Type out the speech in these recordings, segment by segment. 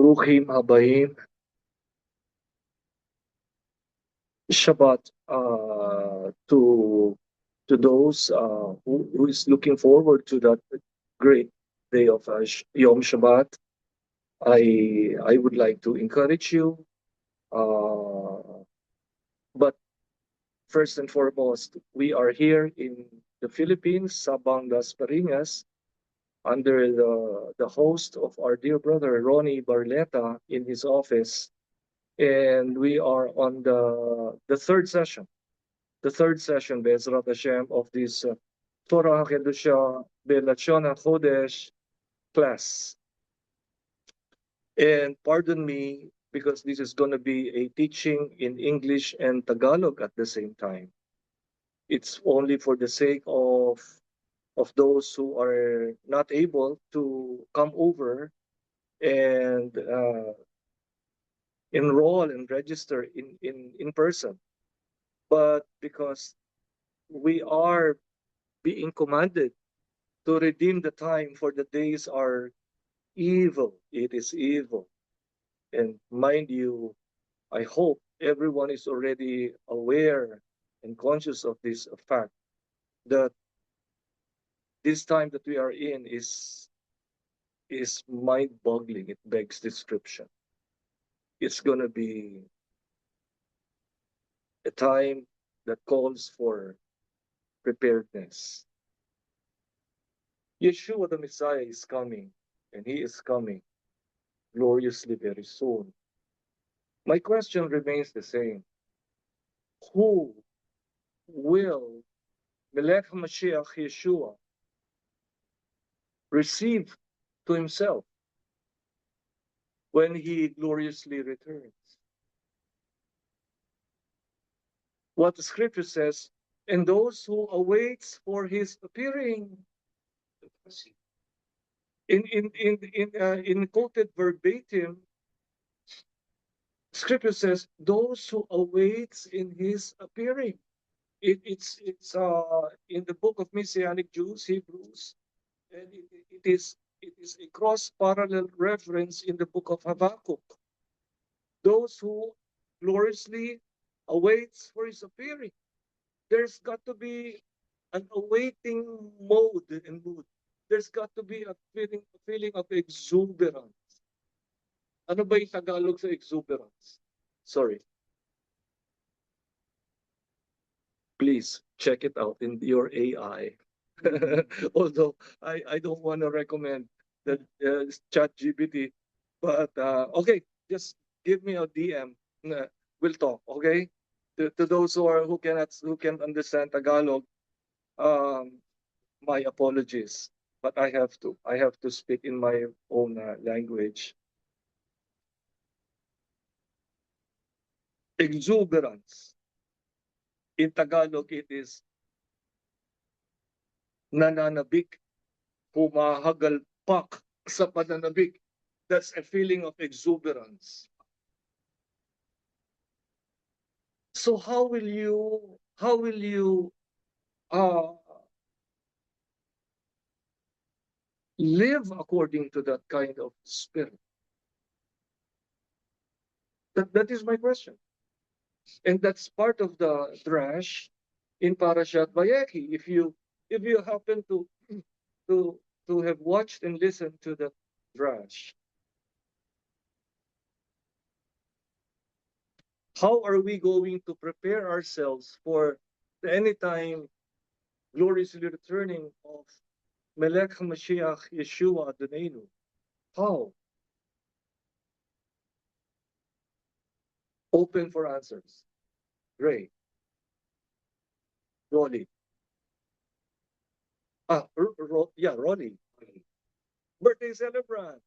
Bruchim Habayim. Shabbat to those who is looking forward to that great day of Yom Shabbat. I would like to encourage you, but first and foremost, we are here in the Philippines, Sabang Las Piñas, under the host of our dear brother Ronnie Barleta in his office, and we are on the third session. The third session, Be'ezrat Hashem, of this Torah Kedusha Be'lashon HaChodesh class. And pardon me, because this is going to be a teaching in English and Tagalog at the same time. It's only for the sake of those who are not able to come over and enroll and register in person. But because we are being commanded to redeem the time, for the days are evil. It is evil. And mind you, I hope everyone is already aware and conscious of this fact that this time that we are in is mind-boggling. It begs description. It's going to be a time that calls for preparedness. Yeshua the Messiah is coming, and he is coming gloriously very soon. My question remains the same. Who will Melech HaMashiach Yeshua receive to himself when he gloriously returns? What the scripture says, and those who awaits for his appearing. In quoted verbatim, scripture says, those who awaits in his appearing. It's in the book of Messianic Jews, Hebrews, and it is a cross-parallel reference in the book of Habakkuk. Those who gloriously awaits for his appearing. There's got to be an awaiting mode and mood. There's got to be a feeling of exuberance. Ano ba yung Tagalog sa exuberance? Sorry. Please check it out in your AI. Although I don't want to recommend the ChatGPT, but okay, just give me a DM. We'll talk. Okay, to those who can't understand Tagalog, my apologies, but I have to speak in my own language. Exuberance. In Tagalog, it is nananabik, humahagalpak sa pananabik. That's a feeling of exuberance. So how will you live according to that kind of spirit? That is my question. And that's part of the drash in Parashat Vayechi. If you happen to have watched and listened to the drash, how are we going to prepare ourselves for the anytime gloriously returning of Melech HaMashiach Yeshua Adonenu? How? Open for answers. Great. Rolly. Yeah, Rolly. Birthday celebrant.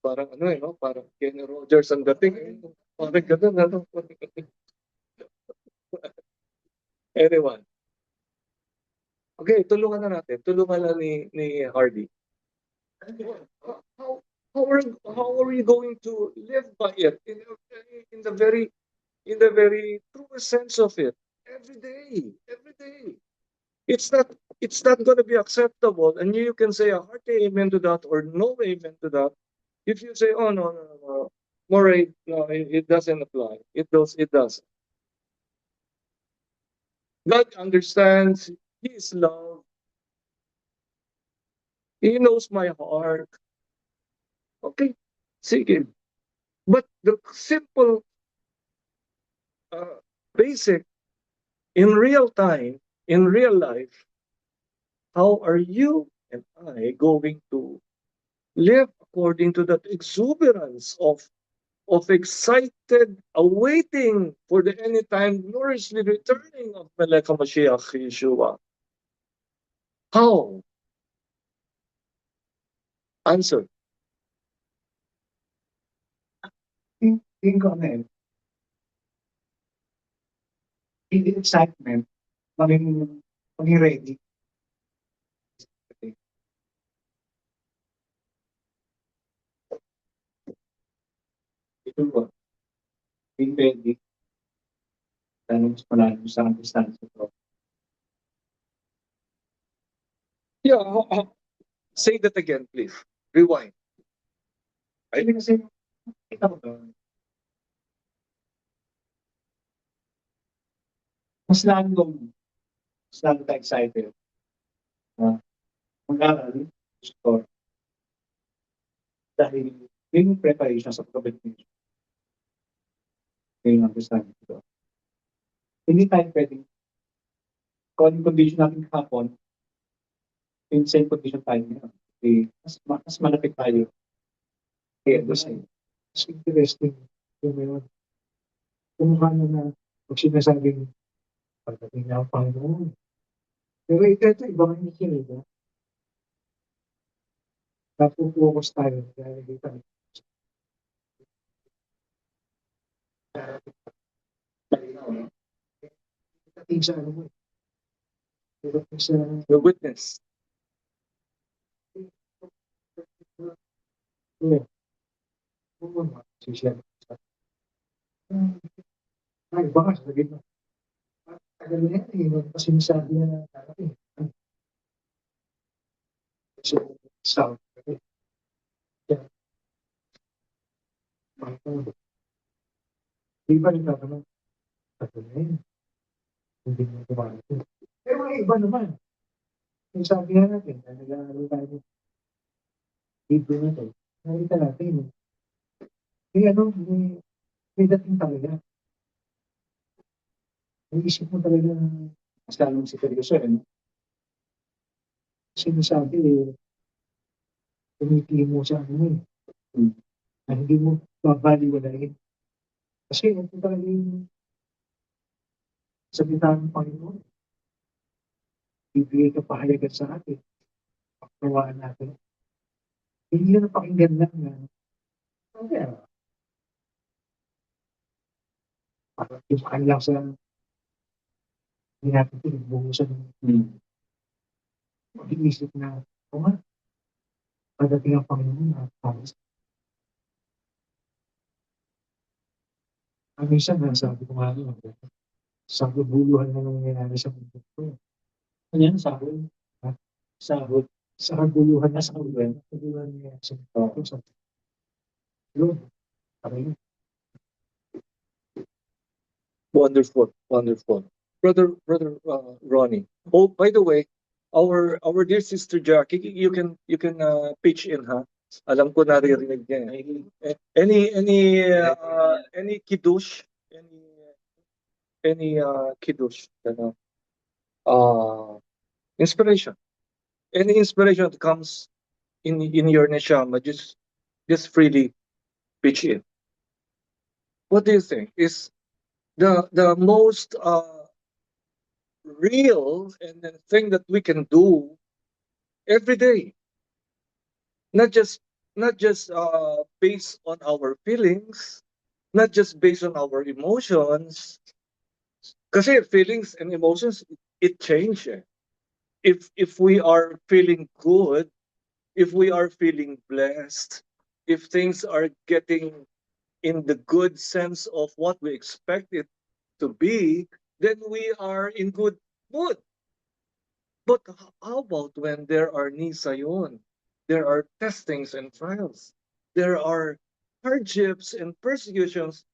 Parang ano no? Parang Kenny Rogers ang dating. Parang ganun, ano? Anyone? Okay, tulungan na natin. Tulungan na ni Hardy. How are we going to live by it in the very true sense of it? Every day. It's not going to be acceptable, and you can say a hearty amen to that or no amen to that. If you say, "Oh no, no, no, no, Moray, no, it doesn't apply. It does. It does." God understands. He is love. He knows my heart. Okay, sige. But the simple, uh, basic, in real time, in real life, how are you and I going to live according to that exuberance of excited awaiting for the anytime gloriously returning of Melech HaMashiach Yeshua? How? Answer. Tingin ko ano eh, in the excitement, maging ready. Ito po, being ready, lalo mas malalim sa distansya ko. Yeah, say that again, please. Rewind. Kasi kasi, kita ko doon, mas lalo tayo excited. Mag-aral, gusto, dahil yun yung preparation sa pagkabenefit. Yun yung understanding ko. Hindi tayo pwedeng, kung anong condition natin kahapon, yung same condition tayo ngayon. Mas malapit tayo. Kaya the same. Mas interesting yung ngayon. Kung paano na pag sinasabing pagdating na ang Panginoon. Pero ito ibang hinihiling na. Napupokus tayo dahil dito. Dating sa ano mo eh. Pero sa The witness. sisyan. Ay, baka sabihin mo. Tagal na yan eh. Kasi sinasabi na darating. So, sound. Di ba nagtatanong? Tagal na yun. Hindi mo kumarating. Pero mga iba naman. Yung sabi nga natin, na nag-aaral tayo libro na to, nakita natin. May ano, may dating talaga. May isip mo talaga mas lalong si seryoso eh. Sinasabi eh, tumitingin mo sa ano eh. Na hindi mo babaliwalain. Kasi ito talaga yung salita ng Panginoon. Bibigay ka pahayagan sa atin. Pagkawaan natin. Hindi na napakinggan lang na kaya parang yung kanilang sa hindi natin pinagbuhusan ng mag-iisip na o nga, pagdating ang Panginoon at promise. Minsan sabi ko nga sa kabuluhan na nangyayari sa mundo ko. Ano yan? Sahod? Ha? Sahod? Sa kabuluhan na sa kabuluhan. Kabuluhan niya sa mundo ko. Yun. Kami. Wonderful, wonderful. Brother Ronnie. Oh, by the way, our dear sister Jackie, you can pitch in, ha? Alam ko naririnig niya. Any kiddush, any kiddush, inspiration. Any inspiration that comes in your neshama, just freely pitch in. What do you think is the most real and the thing that we can do every day, not just based on our feelings, not just based on our emotions, kasi feelings and emotions, it change eh. If we are feeling good, if we are feeling blessed, if things are getting in the good sense of what we expect it to be, then we are in good mood. But how about when there are nisayon? There are testings and trials. There are hardships and persecutions.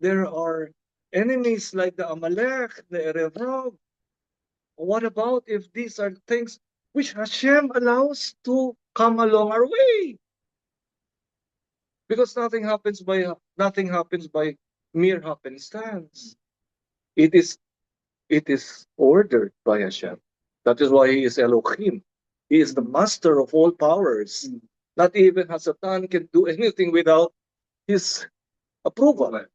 There are enemies like the Amalek, the Erev. What about if these are things which Hashem allows to come along our way? Because nothing happens by mere happenstance. It is it is ordered by Hashem. That is why he is Elohim. He is the master of all powers. Not even Hasatan can do anything without his approval.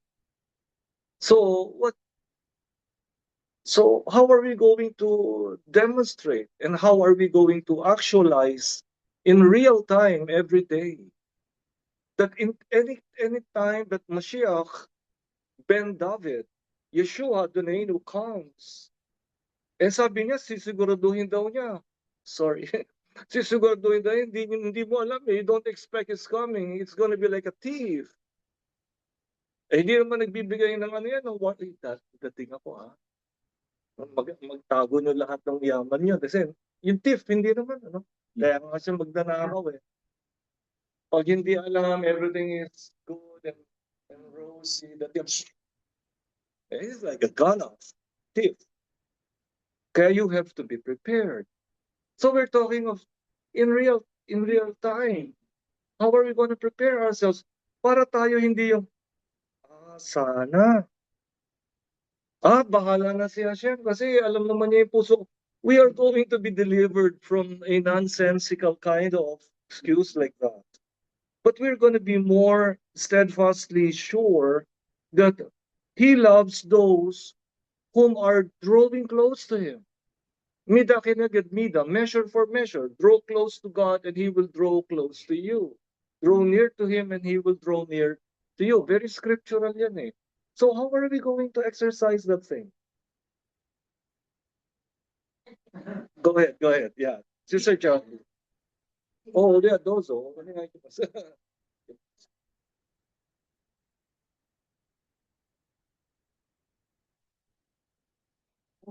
So what? So how are we going to demonstrate and how are we going to actualize in real time every day that in any time that Mashiach ben David, Yeshua Adonai comes, sabi niya, sisiguraduhin daw niya. Sorry. Sisiguraduhin daw, hindi mo alam eh. You don't expect it's coming. It's gonna be like a thief. Hindi naman nagbibigay ng ano yan. What is that? Dating ako ha. Magtago nyo lahat ng yaman nyo. Kasi yung thief, hindi naman. Ano? Kaya nga siya magdanakaw eh. Pag hindi alam, everything is good and rosy. It's like a gun-off. Thief. Kaya you have to be prepared. So we're talking of in real time. How are we going to prepare ourselves para tayo hindi yung sana. Bahala na si Hashem kasi alam naman niya yung puso. We are going to be delivered from a nonsensical kind of excuse like that. But we're going to be more steadfastly sure that He loves those whom are drawing close to Him. Mida kinagad mida, measure for measure. Draw close to God and He will draw close to you. Draw near to Him and He will draw near to you. Very scriptural yan eh. So how are we going to exercise that thing? Go ahead. Yeah. Sister John. Oh, yeah, those.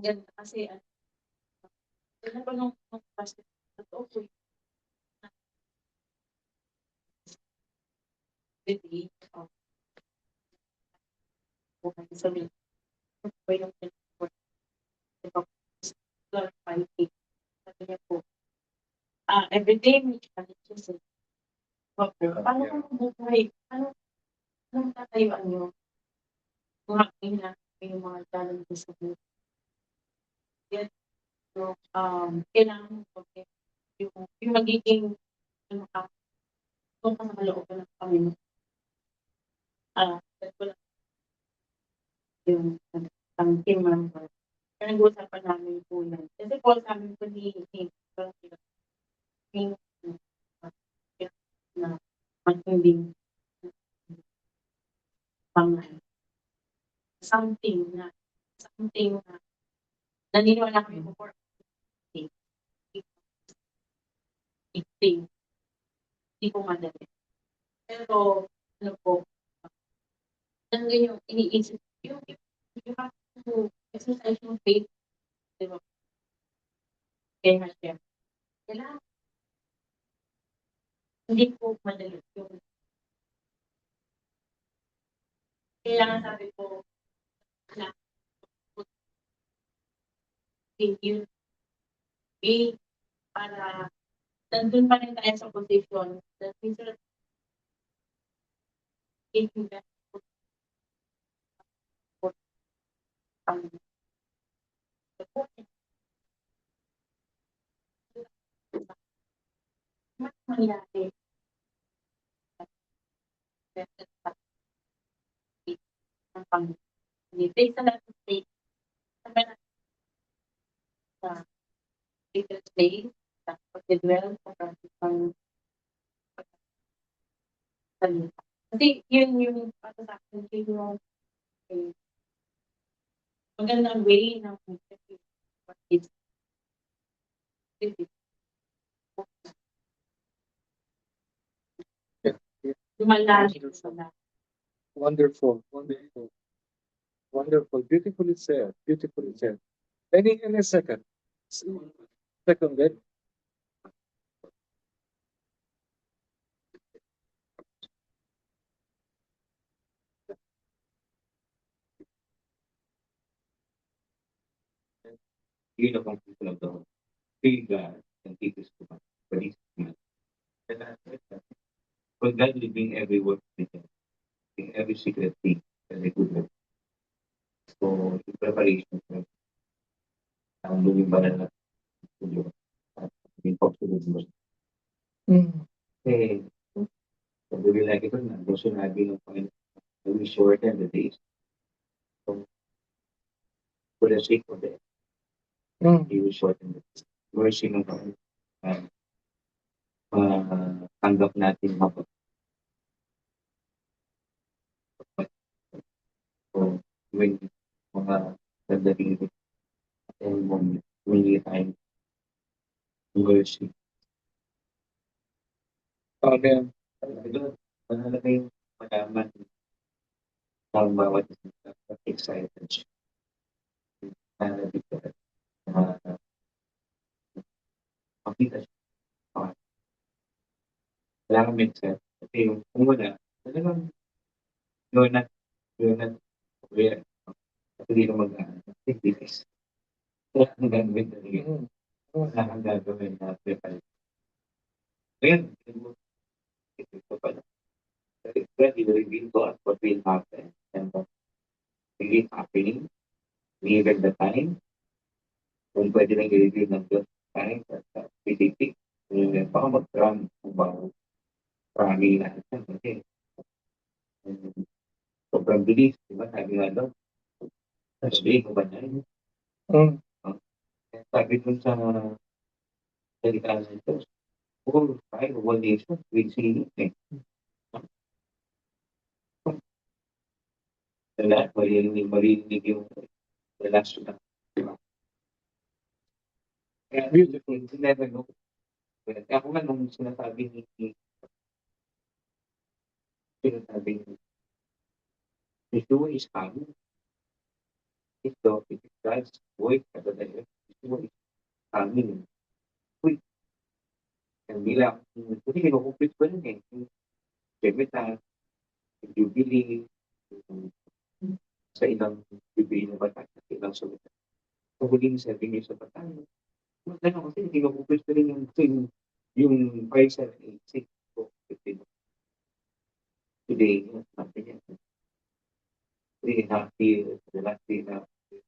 Ganda kasi ano ba nung past totoo po yung day of buhay sa mga po yung clarify sabi niya po everyday may challenges paano ko mabuhay anong tatayuan niyo kumain na yung mga challenges sa buhay yan so kailangan mo yung magiging ano ka kung ka nakalooban ng Panginoon yung ang team member. Kaya nag-uusapan namin po yan. Kasi po sa amin po ni na matinding something na naniniwala kami po for hindi po madali. Pero ano po nandiyan yung iniisip you have to exercise yung faith, di ba? Kaya Hashem. Kailangan hindi po madali yung kailangan sabi ko na yun para nandun pa rin tayo sa position that instead of taking that mas mangyari ng Panginoon. Based on that state, sabi na sa later stage, sa pag-dwell sa practical salita. Kasi yun yung para sa akin, yun yung magandang way ng it's Wonderful. Beautifully said. Any second. Seconded. Yun ang people of the world. Fear God and keep His command. But His command. And that's it. For God will bring every work with Him, in every secret thing that they could work. So, in preparation for ang luling banal na studio at yung pagsulod. Kasi, sabi like ito na, gusto nabi ng Panginoon, we shorten the days. So, for the sake of it, He will shorten the days. Mercy ng Panginoon. Tanggap natin mapag. So, when mga dadating ito, and when time, mercy. Amen. Ito, mahalaga yung malaman ng bawat excited siya. Na dito, makita siya. Kailangan make sense. Kasi yung kung wala, talagang you're not aware. Kasi di ka mag-activities. Wala kang gagawin talaga. Wala kang gagawin na prepare. Ngayon, ito pala. God will reveal to us what will happen and what will be happening. Given the time, kung pwede lang i-reveal ng Diyos time at specific, baka mag-run kung baka marami lahat yan. Kasi sobrang bilis, di ba? Sabi nga daw, sabi ko ba na yun? Sabi dun sa salita ng Diyos, 4, 5, 1 nation will see it. Sa lahat, marinig yung the last one. Kaya, beautiful. You never know. Ako nga nung sinasabi ni Yeshua is coming. Ito, it is God's voice at the time. Yeshua is coming. Uy, ang bilang, kasi kinukupit ko rin eh. Siyempre, jubilee, sa ilang jubilee na bata, sa ilang sulit. Sa huling 7 years sa bata, kasi kinukupit ko rin yung 5, 7, 8, 6, 15. Today, natin yan. 3.5 years, the last 3.5 years.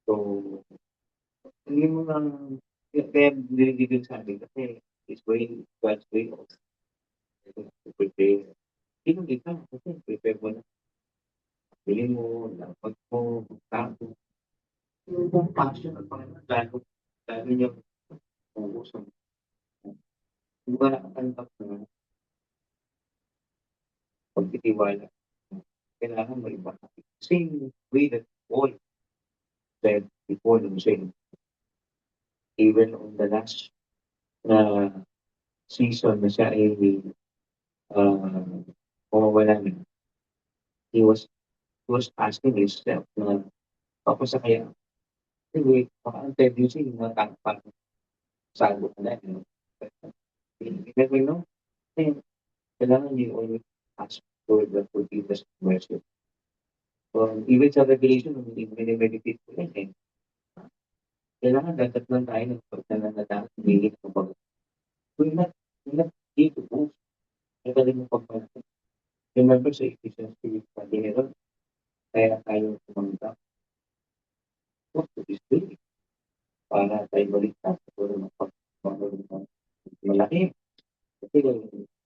So, hindi mo lang, kaya nililibig sa akin kasi it's way, God's way of prepare. Hindi ka, kasi prepare mo na. Pili mo, dapat mo, tago. Yung passion at Panginoon, lalo niya puso. Kung ka nakatanggap na pagtitiwala, kailangan mo iba. Same way that Paul said before the saying, even on the last season na siya ay mawawala na, he was asking himself na sa kaya, anyway, baka ang tendency yung mga tangpang sago ka na, you never know. Kailangan you always ask for the forgiveness of mercy. Even sa Revelation, meditate ko yan eh. Kailangan dapat lang tayo ng pagnanalataan, hindi ng pag. We're not here to boast. Magaling mo pagpapalaki. Remember sa Ephesians 3, Panginoon, kaya tayo pumanggap. What to this day? Para tayo baligtas sa ng pagpapalaki. Malaki. Kasi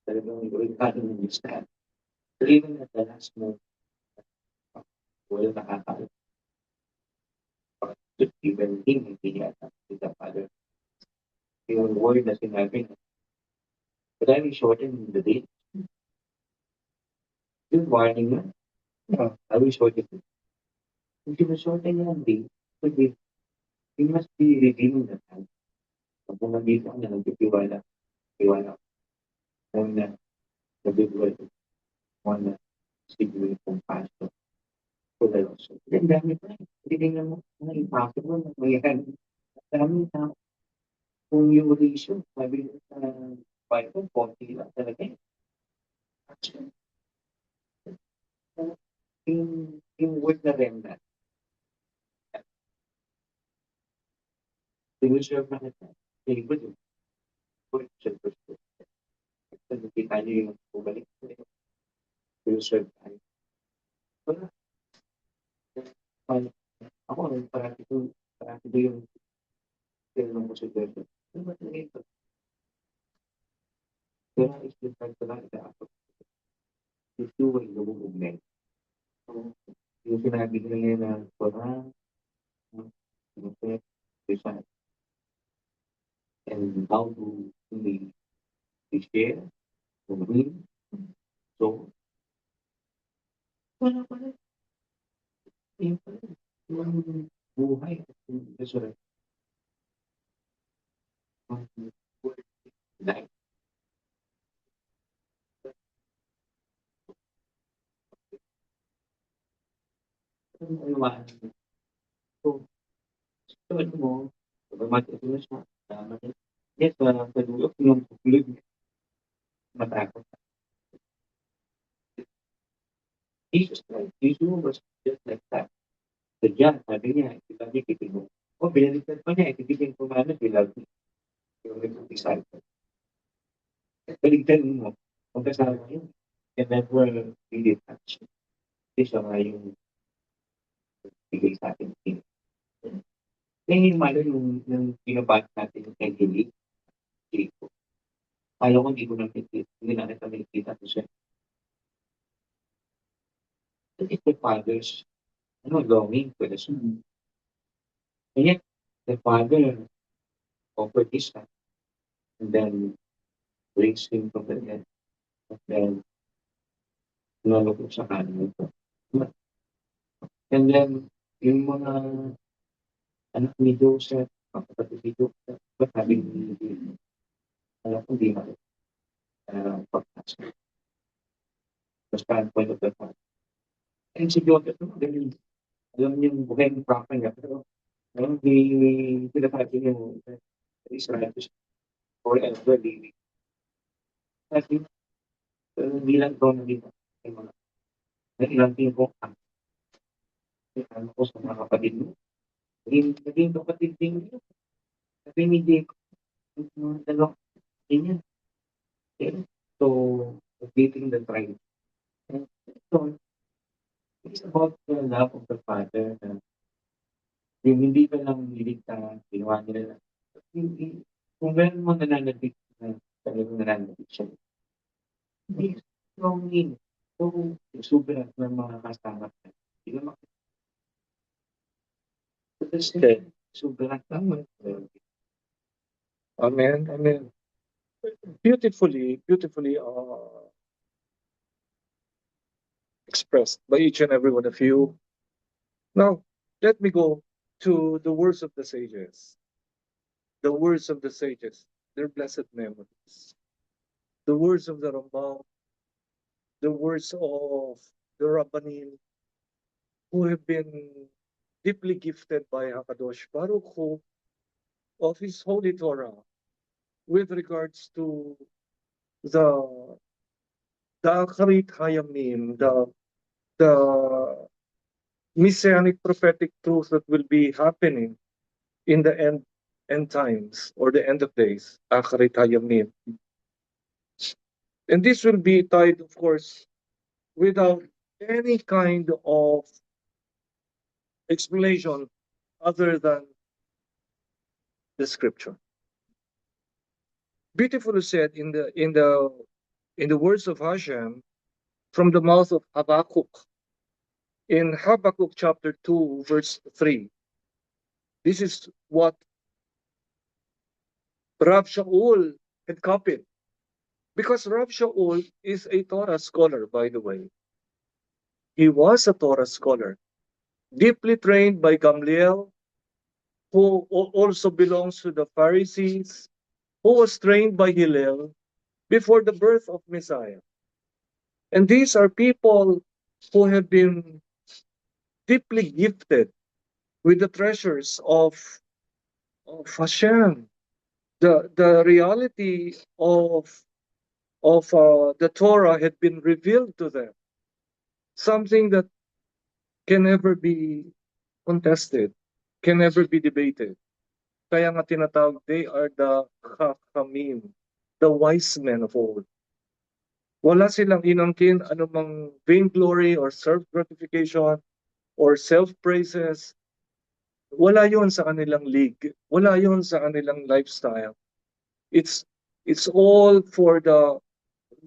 talagang obrigado ng listahan. So even at the last moment, wala nakakaalam. Even him, hindi yata with the Father. Yung word na sinabi na, but I will shorten the day. Yung warning na, I will shorten it. Kung sinashorten niya ang day, pwede, you must be redeeming the time. Kung nandito ka na, nagtitiwala, una, nabibigay ko, una, siguro yung compassion. For the lost. Ang dami pa. Titignan mo, impossible na mayroon. Ang dami na. kung yung ratio, sabi nila sa Bible, 40 lang talaga eh. Actually, yung word na remnant, sinuserve na kita. Table yung word siya first. Kasi nakita niyo yung bumalik. Sinuserve tayo. Wala. Ako, parati ko yung tinanong ko sa Diyos. Ano ba talaga ito? Kaya is-define ko lang ita-apot. Ito ay lumubog. So, yung sinabi nila na Quran, Prophet, Quran, and how to we share, to read. So, wala pala. Yung pala. Yung buhay at yung resurrection. Life. So, tulad mo, pagmamati ko na siya, tama rin. Yes, sa dulo, yung kukulog, matakot. Jesus Christ, Jesus was just like that. Sadya, sabi niya, sabi kitin mo. O, binaliktad pa niya, ibigin ko man, bilag yung disciple. Baligtad mo, kung kasama yun, and never really touch. Kasi siya nga yung bigay sa atin. Kaya yung malo yung pinabasa natin yung Angelic, Jacob. Kala ko hindi ko nakikita, hindi na kita nakikita ko siya. It's the father's longing for the son. And yet, the father offered his son and then raised him from the dead. And then, naloko sa kanin ito. And then, yung mga anak ni Joseph, kapatid ni Joseph, ba't sabi ni alam ko di pagkasa. The standpoint of the father. And si Joseph, galing. Alam niyo yung buhay ng prophet niya, pero pinasabi niyo Israel forever living. Kasi, bilang daw na dito, yung mga ilang tiempo ang ano ko sa mga kapatid mo. Naging kapatid din yun. Sabi ni Jacob, yung mga dalawang kapatid niya. Okay? So, updating the tribe. And so, it's about the love of the father na yung hindi ka lang niligtas, ginawa nila lang. Kung meron mo nananabik na talagang nananabik siya, hindi strongly. So, sobrang ng mga kasama ka. Hindi naman. Okay. Sobrang tama. Amen. Amen. Beautifully expressed by each and every one of you. Now, let me go to the words of the sages. The words of the sages, their blessed memories. The words of the Rambam, the words of the Rabbanim, who have been deeply gifted by Hakadosh Baruch Hu of his holy Torah with regards to the Acharit Hayamim, the messianic prophetic truth that will be happening in the end times or the end of days, Acharit Hayamim. And this will be tied, of course, without any kind of explanation other than the scripture. Beautifully said in the words of Hashem from the mouth of Habakkuk in Habakkuk chapter 2 verse 3. This is what Rav Shaul had copied, because Rav Shaul is a Torah scholar, by the way. He was a Torah scholar, deeply trained by Gamliel, who also belongs to the Pharisees, who was trained by Hillel before the birth of Messiah. And these are people who have been deeply gifted with the treasures of Hashem. The reality of the Torah had been revealed to them, something that can never be contested, can never be debated. Kaya nga tinatawag, they are the Chachamim, the wise men of old. Wala silang inangkin anumang vainglory or self-gratification or self-praises. Wala yon sa kanilang league. Wala yon sa kanilang lifestyle. It's all for the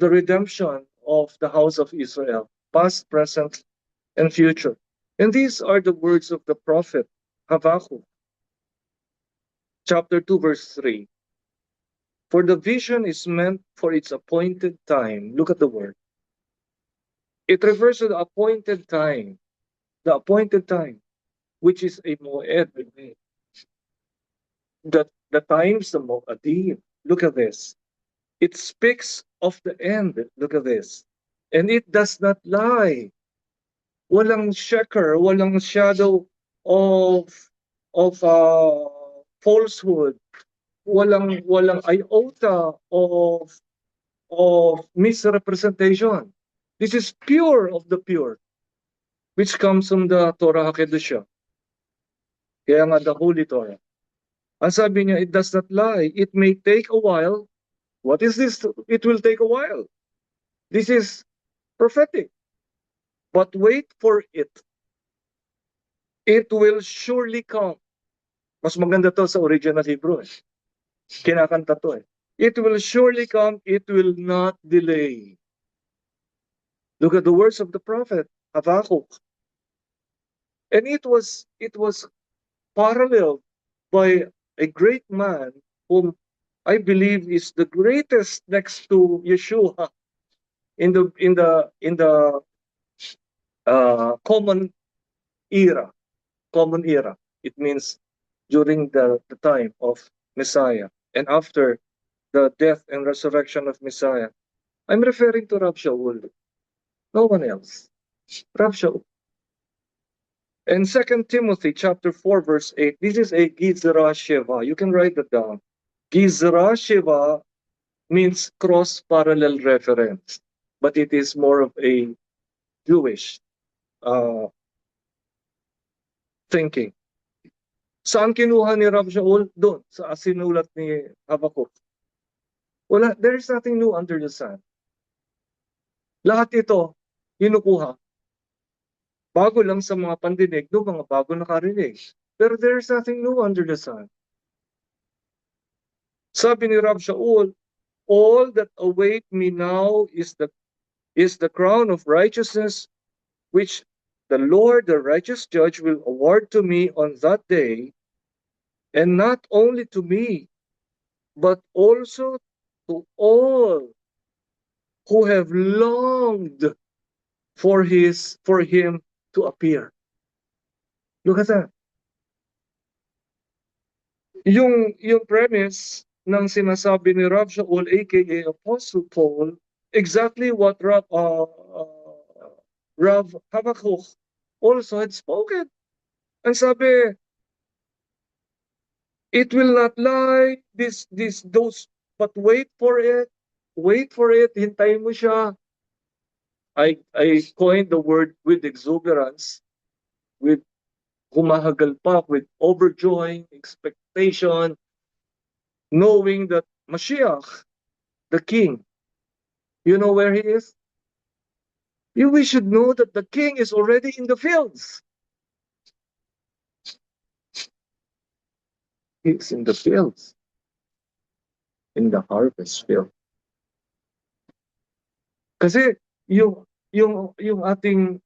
redemption of the house of Israel, past, present, and future. And these are the words of the prophet Habakkuk, chapter 2, verse 3. For the vision is meant for its appointed time. Look at the word. It refers to the appointed time, which is a moed. The times, the moadim. Look at this. It speaks of the end. Look at this. And it does not lie. Walang sheker, walang shadow of falsehood. Walang iota of misrepresentation. This is pure of the pure, which comes from the Torah HaKedoshah. Kaya nga the Holy Torah. Ang sabi niya, it does not lie. It may take a while. What is this? It will take a while. This is prophetic. But wait for it. It will surely come. Mas maganda to sa original Hebrew. Kinakanta to eh. It will surely come. It will not delay. Look at the words of the prophet Habakkuk. And it was paralleled by a great man whom I believe is the greatest next to Yeshua in the common era. Common era. It means during the time of Messiah and after the death and resurrection of Messiah. I'm referring to Rav Shaul. No one else. Rav Shaul. And 2 Timothy chapter 4 verse 8, this is a Gizra Sheva. You can write that down. Gizra Sheva means cross-parallel reference, but it is more of a Jewish thinking. Saan kinuha ni Rav Shaul? Doon, sa sinulat ni Habakkuk. Wala, there is nothing new under the sun. Lahat ito, kinukuha. Bago lang sa mga pandinig, no, mga bago nakarinig. Pero there is nothing new under the sun. Sabi ni Rav Shaul, all that await me now is the crown of righteousness, which the Lord, the righteous judge, will award to me on that day, and not only to me, but also to all who have longed for him to appear. Look at that. Yung premise ng sinasabi ni Rav Shaul, aka Apostle Paul, exactly what Rav Habakkuk also had spoken. Ang sabi, it will not lie, those, but wait for it, hintayin mo siya. I coined the word with exuberance, with humahagalpak, with overjoying expectation, knowing that Mashiach, the King, you know where he is? We should know that the King is already in the fields. He's in the fields, in the harvest field. Kasi yung ating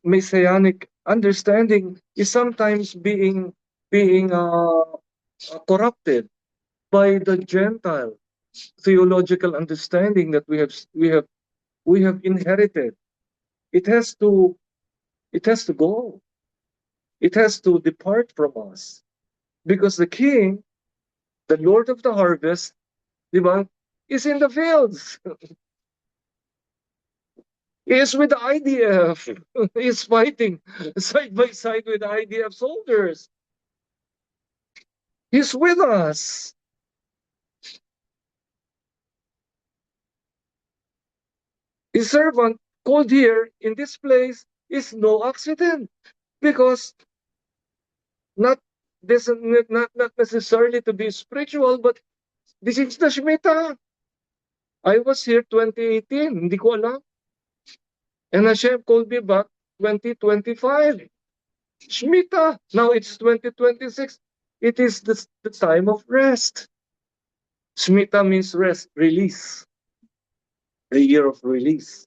messianic understanding is sometimes being corrupted by the Gentile theological understanding that we have inherited. It has to go. It has to depart from us, because the King, the Lord of the harvest, diba, is in the fields. He is with the IDF. He is fighting side by side with the IDF soldiers. He's with us. His servant called here in this place is no accident, because not this not necessarily to be spiritual, but this is the Shemitah. I was here 2018, hindi ko alam. And Hashem called me back 2025. Shemitah. Now it's 2026. It is the time of rest. Shemitah means rest, release. The year of release.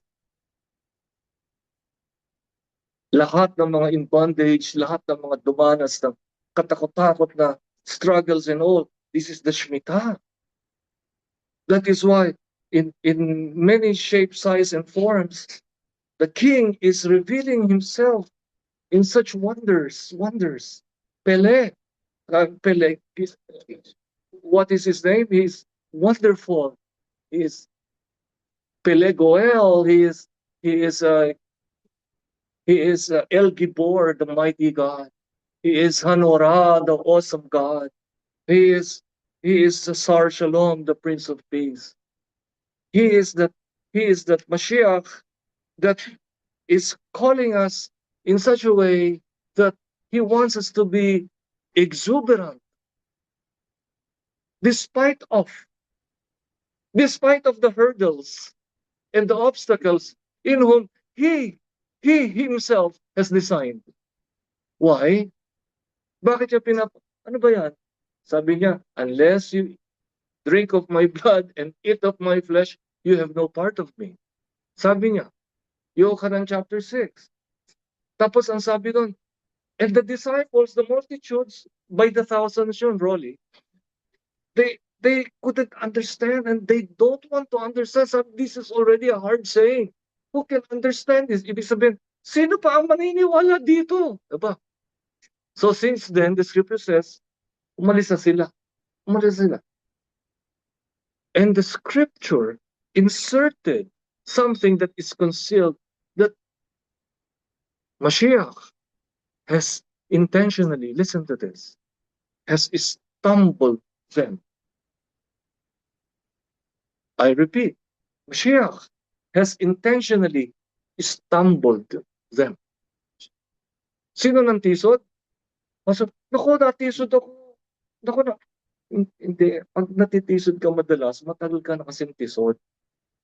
Lahat ng mga in bondage, lahat ng mga dumanas ng katakot-takot na struggles and all, this is the Shemitah. That is why in many shapes, size, and forms, the king is revealing himself in such wonders. Pele. Pele, what is his name? He's wonderful. He is Pele Goel. He is El Gibor, the mighty God. He is Hanorah, the awesome God. He is Sar Shalom, the Prince of Peace. He is that Mashiach that is calling us in such a way that he wants us to be exuberant despite of the hurdles and the obstacles in whom he himself has designed. Why? Bakit niya ano ba yan? Sabi niya, unless you drink of my blood and eat of my flesh, you have no part of me. Sabi niya, Yohanan chapter 6. Tapos ang sabi doon, and the disciples, the multitudes, by the thousands yun, Rolly, they couldn't understand and they don't want to understand. Sabi, this is already a hard saying. Who can understand this? Ibig sabihin, sino pa ang maniniwala dito? Diba? So since then, the scripture says, umalis na sila. And the scripture inserted something that is concealed, that Mashiach has intentionally, listen to this, has stumbled them. I repeat, Mashiach has intentionally stumbled them. Sino nang tisod? Naku, natisod ako. Naku, hindi. Pag natitisod ka madalas, matagal ka na kasing tisod.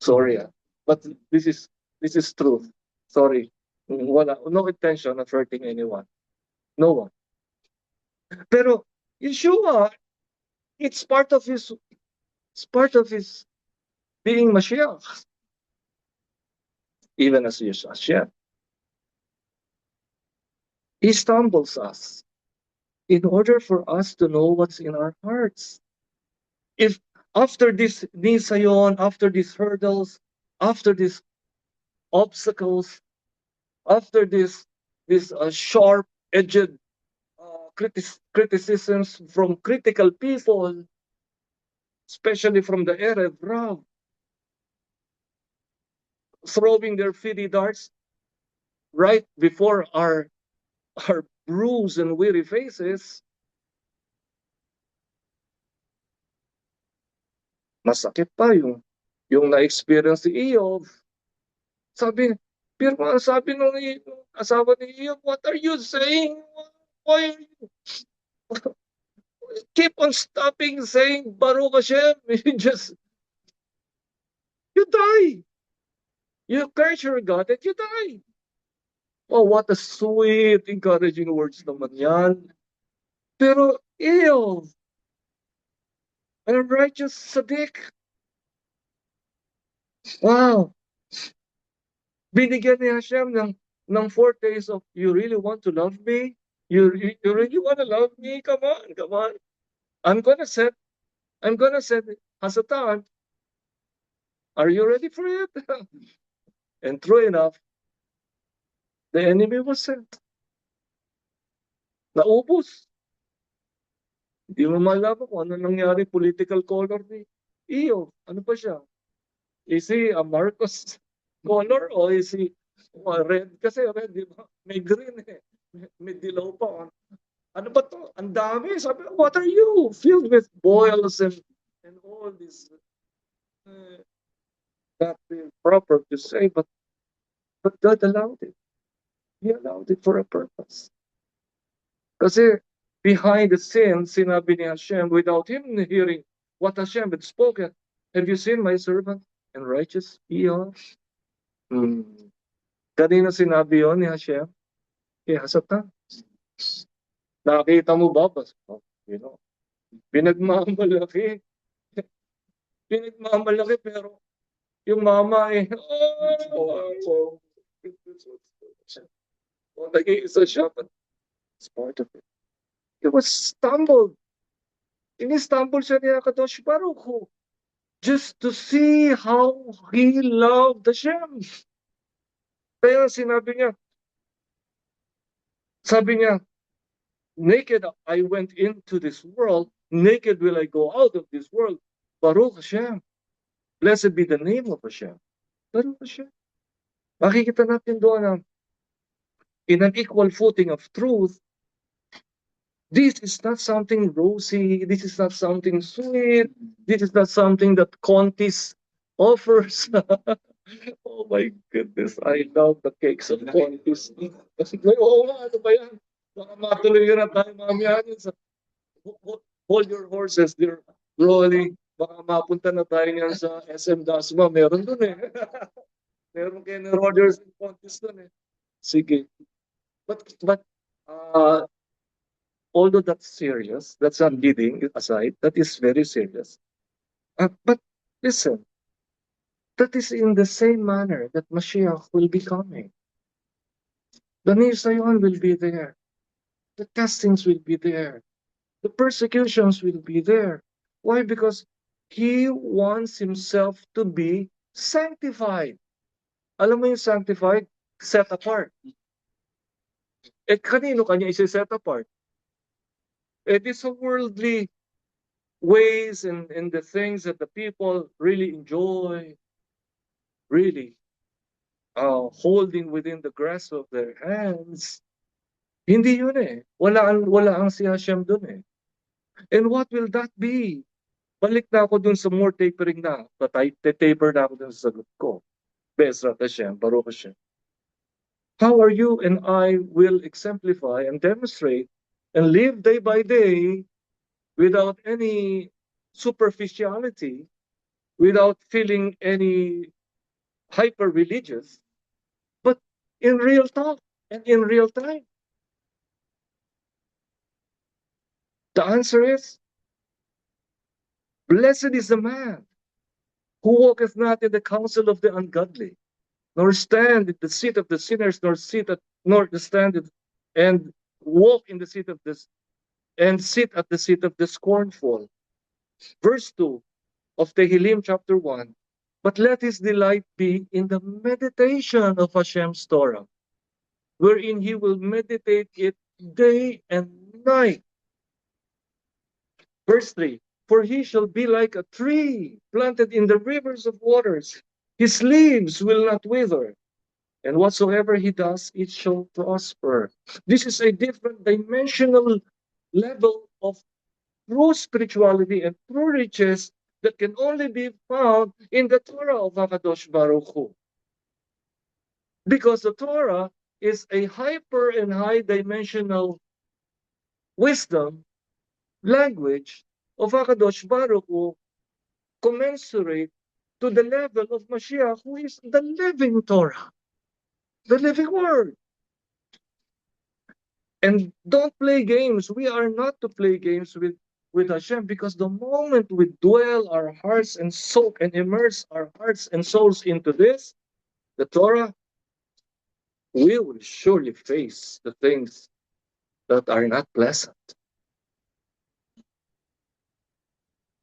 Sorry, but this is truth. Sorry. Wala, no intention of hurting anyone. No one. Pero Yeshua, it's part of his being Mashiach. Even as Yeshua. He stumbles us in order for us to know what's in our hearts. If after this nisayon, after these hurdles, after these obstacles, after this sharp-edged criticisms from critical people, especially from the Erev Rav, throwing their fiery darts right before our bruised and weary faces, masakit pa yung na-experience ni Eob. Sabi nung asawa ni Eob, what are you saying? Why are you keep on stopping saying Baruch Hashem? You die. You curse your God and you die. Oh, what a sweet, encouraging words naman yan. Pero Eob, a righteous Sadiq. Wow. Binigyan ni Hashem ng foretaste of, you really want to love me? You really want to love me? Come on. I'm gonna set Hasatan. Are you ready for it? And true enough, the enemy was sent. Naubos. Hindi mo malaman kung ano nangyari political color ni Eob. Ano pa siya? Is he a Marcos color or is he red? Kasi red, di ba? May green eh. May dilaw pa. Ano ba to? Ang dami. Sabi, what are you? Filled with boils and all this. not proper to say, but God allowed it. He allowed it for a purpose. Kasi behind the scenes, sinabi ni Hashem, without him hearing what Hashem had spoken, have you seen my servant and righteous Eon? Kanina sinabi yon ni Hashem? Kaya Satan. Nakita mo ba? You know, pinagmamalaki. Pinagmamalaki pero yung mama eh, nag-iisa siya, but it's part of it. He was stumbled. Ini-stumble siya ni Hakadosh Baruch Hu just to see how he loved Hashem. Kaya sabi niya, naked I went into this world, naked will I go out of this world. Baruch Hashem. Blessed be the name of Hashem. Baruch Hashem. Makikita natin doon na in an equal footing of truth, this is not something rosy, this is not something sweet, this is not something that Contis offers. Oh my goodness, I love the cakes of Contis. Oo nga, ano ba yan? Baka matuloy na tayo mamaya sa hold your horses, dear Rolly. Baka mapunta na tayo yan sa SM Dasma. Meron dun eh. Meron kayo ni Rogers and Contis dun eh. Sige. But although that's serious, that's not kidding aside, that is very serious. But listen, that is in the same manner that Mashiach will be coming. The Nisayon will be there. The testings will be there. The persecutions will be there. Why? Because he wants himself to be sanctified. Alam mo yung sanctified? Set apart. Kanino kanya isi-set apart? These are worldly ways and the things that the people really enjoy, really holding within the grasp of their hands. Hindi yun eh. Wala ang si Hashem dun eh. And what will that be? Balik na ako dun sa more tapering na. Taper na ako dun sa sagot ko. Bezrat Hashem, Baruch Hashem. How are you and I will exemplify and demonstrate and live day by day without any superficiality, without feeling any hyper-religious, but in real talk and in real time? The answer is, blessed is the man who walketh not in the counsel of the ungodly, nor stand at the seat of the sinners, nor stand and walk in the seat of this, and sit at the seat of the scornful. Verse 2 of Tehillim chapter 1. But let his delight be in the meditation of Hashem's Torah, wherein he will meditate it day and night. Verse 3. For he shall be like a tree planted in the rivers of waters. His leaves will not wither, and whatsoever he does, it shall prosper. This is a different dimensional level of true spirituality and true riches that can only be found in the Torah of HaKadosh Baruch Hu. Because the Torah is a hyper and high dimensional wisdom language of HaKadosh Baruch Hu, commensurate to the level of Mashiach, who is the living Torah, the living word. And don't play games. We are not to play games with Hashem, because the moment we dwell our hearts and soak and immerse our hearts and souls into this, the Torah, we will surely face the things that are not pleasant.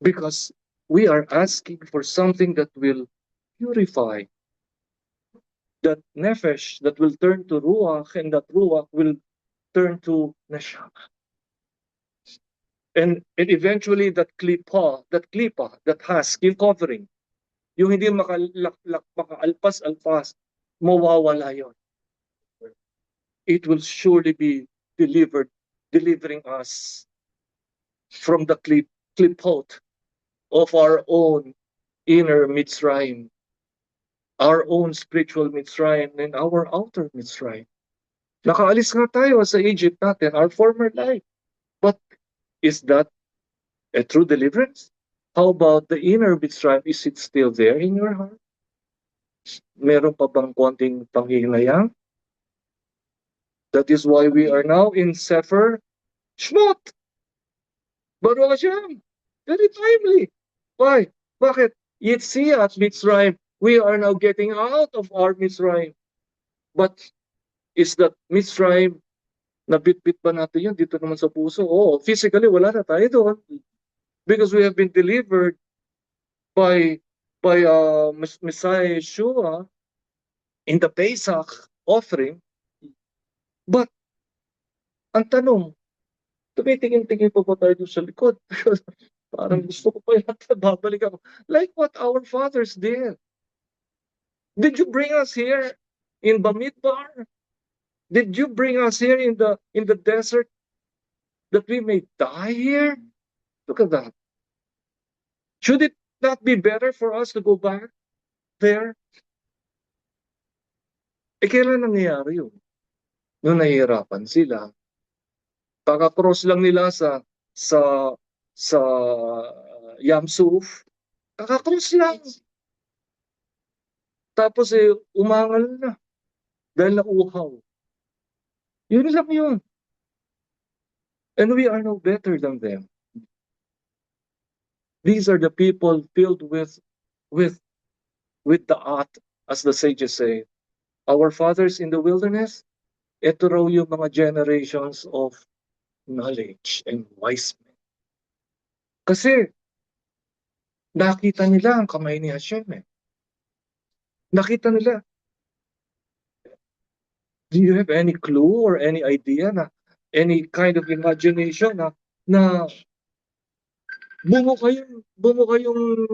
Because we are asking for something that will purify, that nefesh, that will turn to ruach, and that ruach will turn to neshama. And eventually that klipa, that husk, yung covering, yung hindi makaalpas-alpas, mawawala yun. It will surely be delivering us from the klipot of our own inner Mitzrayim, our own spiritual Mitzrayim and our outer Mitzrayim. Nakaalis nga tayo sa Egypt natin, our former life. But is that a true deliverance? How about the inner Mitzrayim? Is it still there in your heart? Meron pa bang konting panghihinayang? That is why we are now in Sefer Shmot. Baruch Hashem. Very timely. Why? Bakit? Yetziat Mitzrayim. We are now getting out of our Mitzrayim. But is that Mitzrayim, nabit-bit ba natin yun dito naman sa puso? Oh, physically, wala na tayo doon. Because we have been delivered by Messiah Yeshua in the Pesach offering. But, ang tanong, tumitingin-tingin pa ba tayo doon sa likod? Parang gusto ko pa yata babalik ako. Like what our fathers did. Did you bring us here in Bamidbar? Did you bring us here in the desert that we may die here? Look at that. Should it not be better for us to go back there? Eh, kailan nangyayari yun? Nung nahihirapan sila. Kaka-cross lang nila sa Yamsuf. Kaka-cross lang. Tapos umangal na. Dahil nauhaw. Yun lang yun. And we are no better than them. These are the people filled with the art, as the sages say. Our fathers in the wilderness, ito raw yung mga generations of knowledge and wise men. Kasi, nakita nila ang kamay ni Hashem eh. Nakita nila. Do you have any clue or any idea na, any kind of imagination na bumo kayong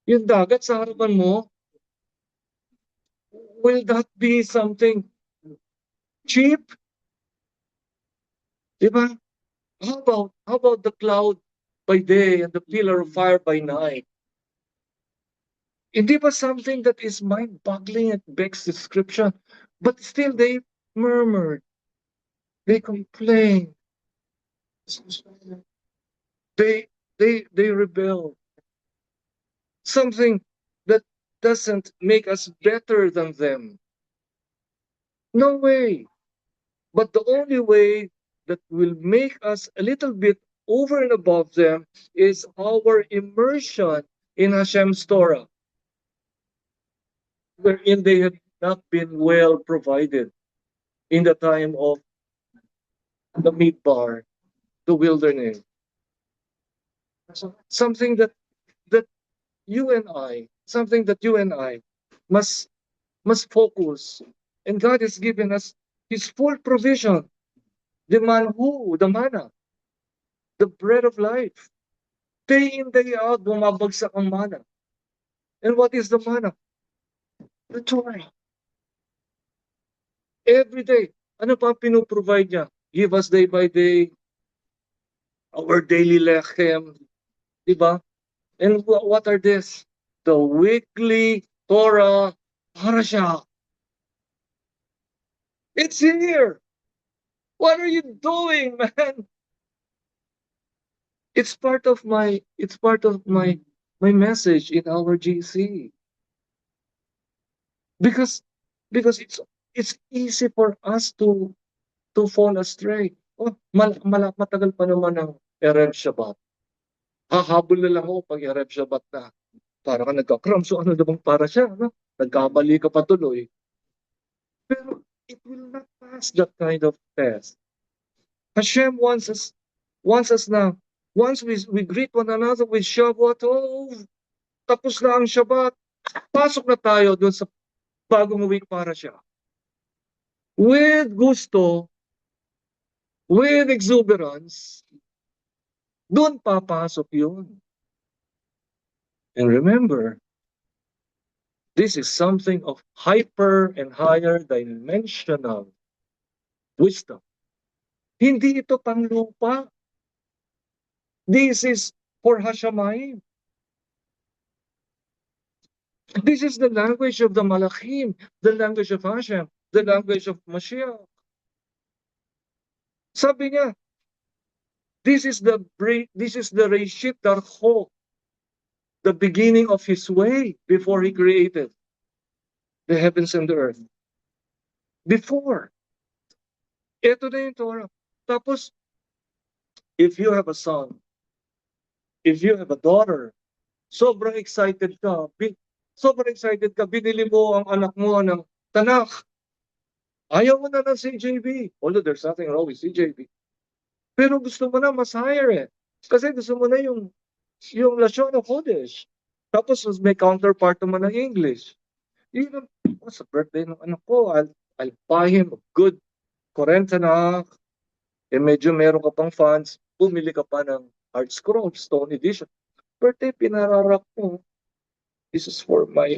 yung dagat sa harapan mo? Will that be something cheap? Diba? How about the cloud by day and the pillar of fire by night? Hindi ba something that is mind-boggling and begs description? But still they murmured. They complained. They rebelled. Something that doesn't make us better than them. No way. But the only way that will make us a little bit over and above them is our immersion in Hashem's Torah, wherein they had not been well provided in the time of the Midbar, the wilderness. Something that you and I must focus. And God has given us His full provision. The manna, the bread of life. Day in, day out, bumabagsak ang manna. And what is the manna? The Torah. Every day. Ano pa ang pinoprovide niya? Give us day by day our daily lechem. Diba? And what are this? The weekly Torah parasha. It's here. What are you doing, man? It's part of my message in our GC. Because it's easy for us to fall astray. Oh, matagal pa naman ang Erev Shabbat. Hahabol na lang ako pag Erev Shabbat na. Para ka nagka-cram. So ano namang para siya? No? Nagkamali ka pa tuloy. Pero it will not pass that kind of test. Hashem wants us na, once we greet one another with Shabbat, tapos na ang Shabbat, pasok na tayo doon sa bagong week para siya. With gusto, with exuberance, doon papasok yun. And remember, this is something of hyper and higher dimensional wisdom. Hindi ito panglupa. This is for Hashamayim. This is the language of the Malachim, the language of Hashem, the language of Mashiach. Sabi niya, this is the Reshit Darcho, the beginning of His way before He created the heavens and the earth. Before. Ito na yung Torah. Tapos, if you have a son, if you have a daughter, sobrang excited ka, binili mo ang anak mo ng Tanakh. Ayaw mo na ng CJB. Although there's nothing wrong with CJB. Pero gusto mo na mas higher eh. Kasi gusto mo na yung Lashon HaKodesh. Tapos may counterpart naman ng English. Even, sa birthday ng anak ko, I'll buy him a good Koren Tanakh. Eh medyo meron ka pang funds, bumili ka pa ng Hard Scroll, Stone Edition. Birthday, pinararak mo. This is for my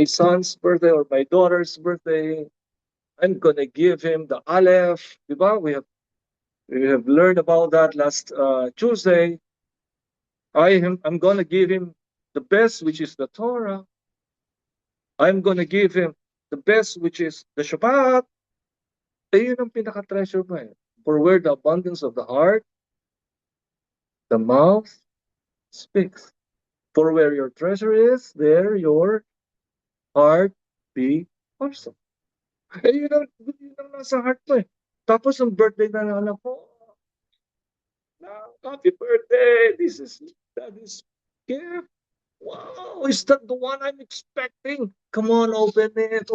son's birthday or my daughter's birthday. I'm gonna give him the Aleph. Diba? We have learned about that last Tuesday. I'm gonna give him the best, which is the Torah. I'm gonna give him the best, which is the Shabbat. Eh, yun ang pinaka-treasure mo eh. For where the abundance of the heart, the mouth speaks. For where your treasure is, there your heart be also. Eh, yun ang nasa heart mo eh. Tapos ang birthday na ng anak ko, happy birthday, that is gift. Wow, is that the one I'm expecting? Come on, open it.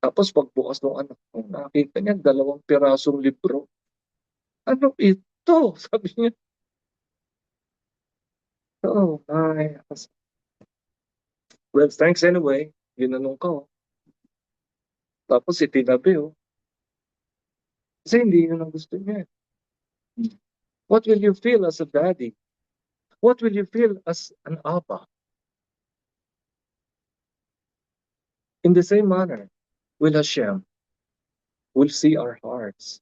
Tapos pagbukas ng anak ko, nakita niya 2 pirasong libro. Ano ito? Sabi niya. Oh, my. Well, thanks anyway. Ginanong ko. Tapos itinabi, oh. Kasi hindi yun ang gusto niya. What will you feel as a daddy? What will you feel as an Abba? In the same manner, will Hashem will see our hearts.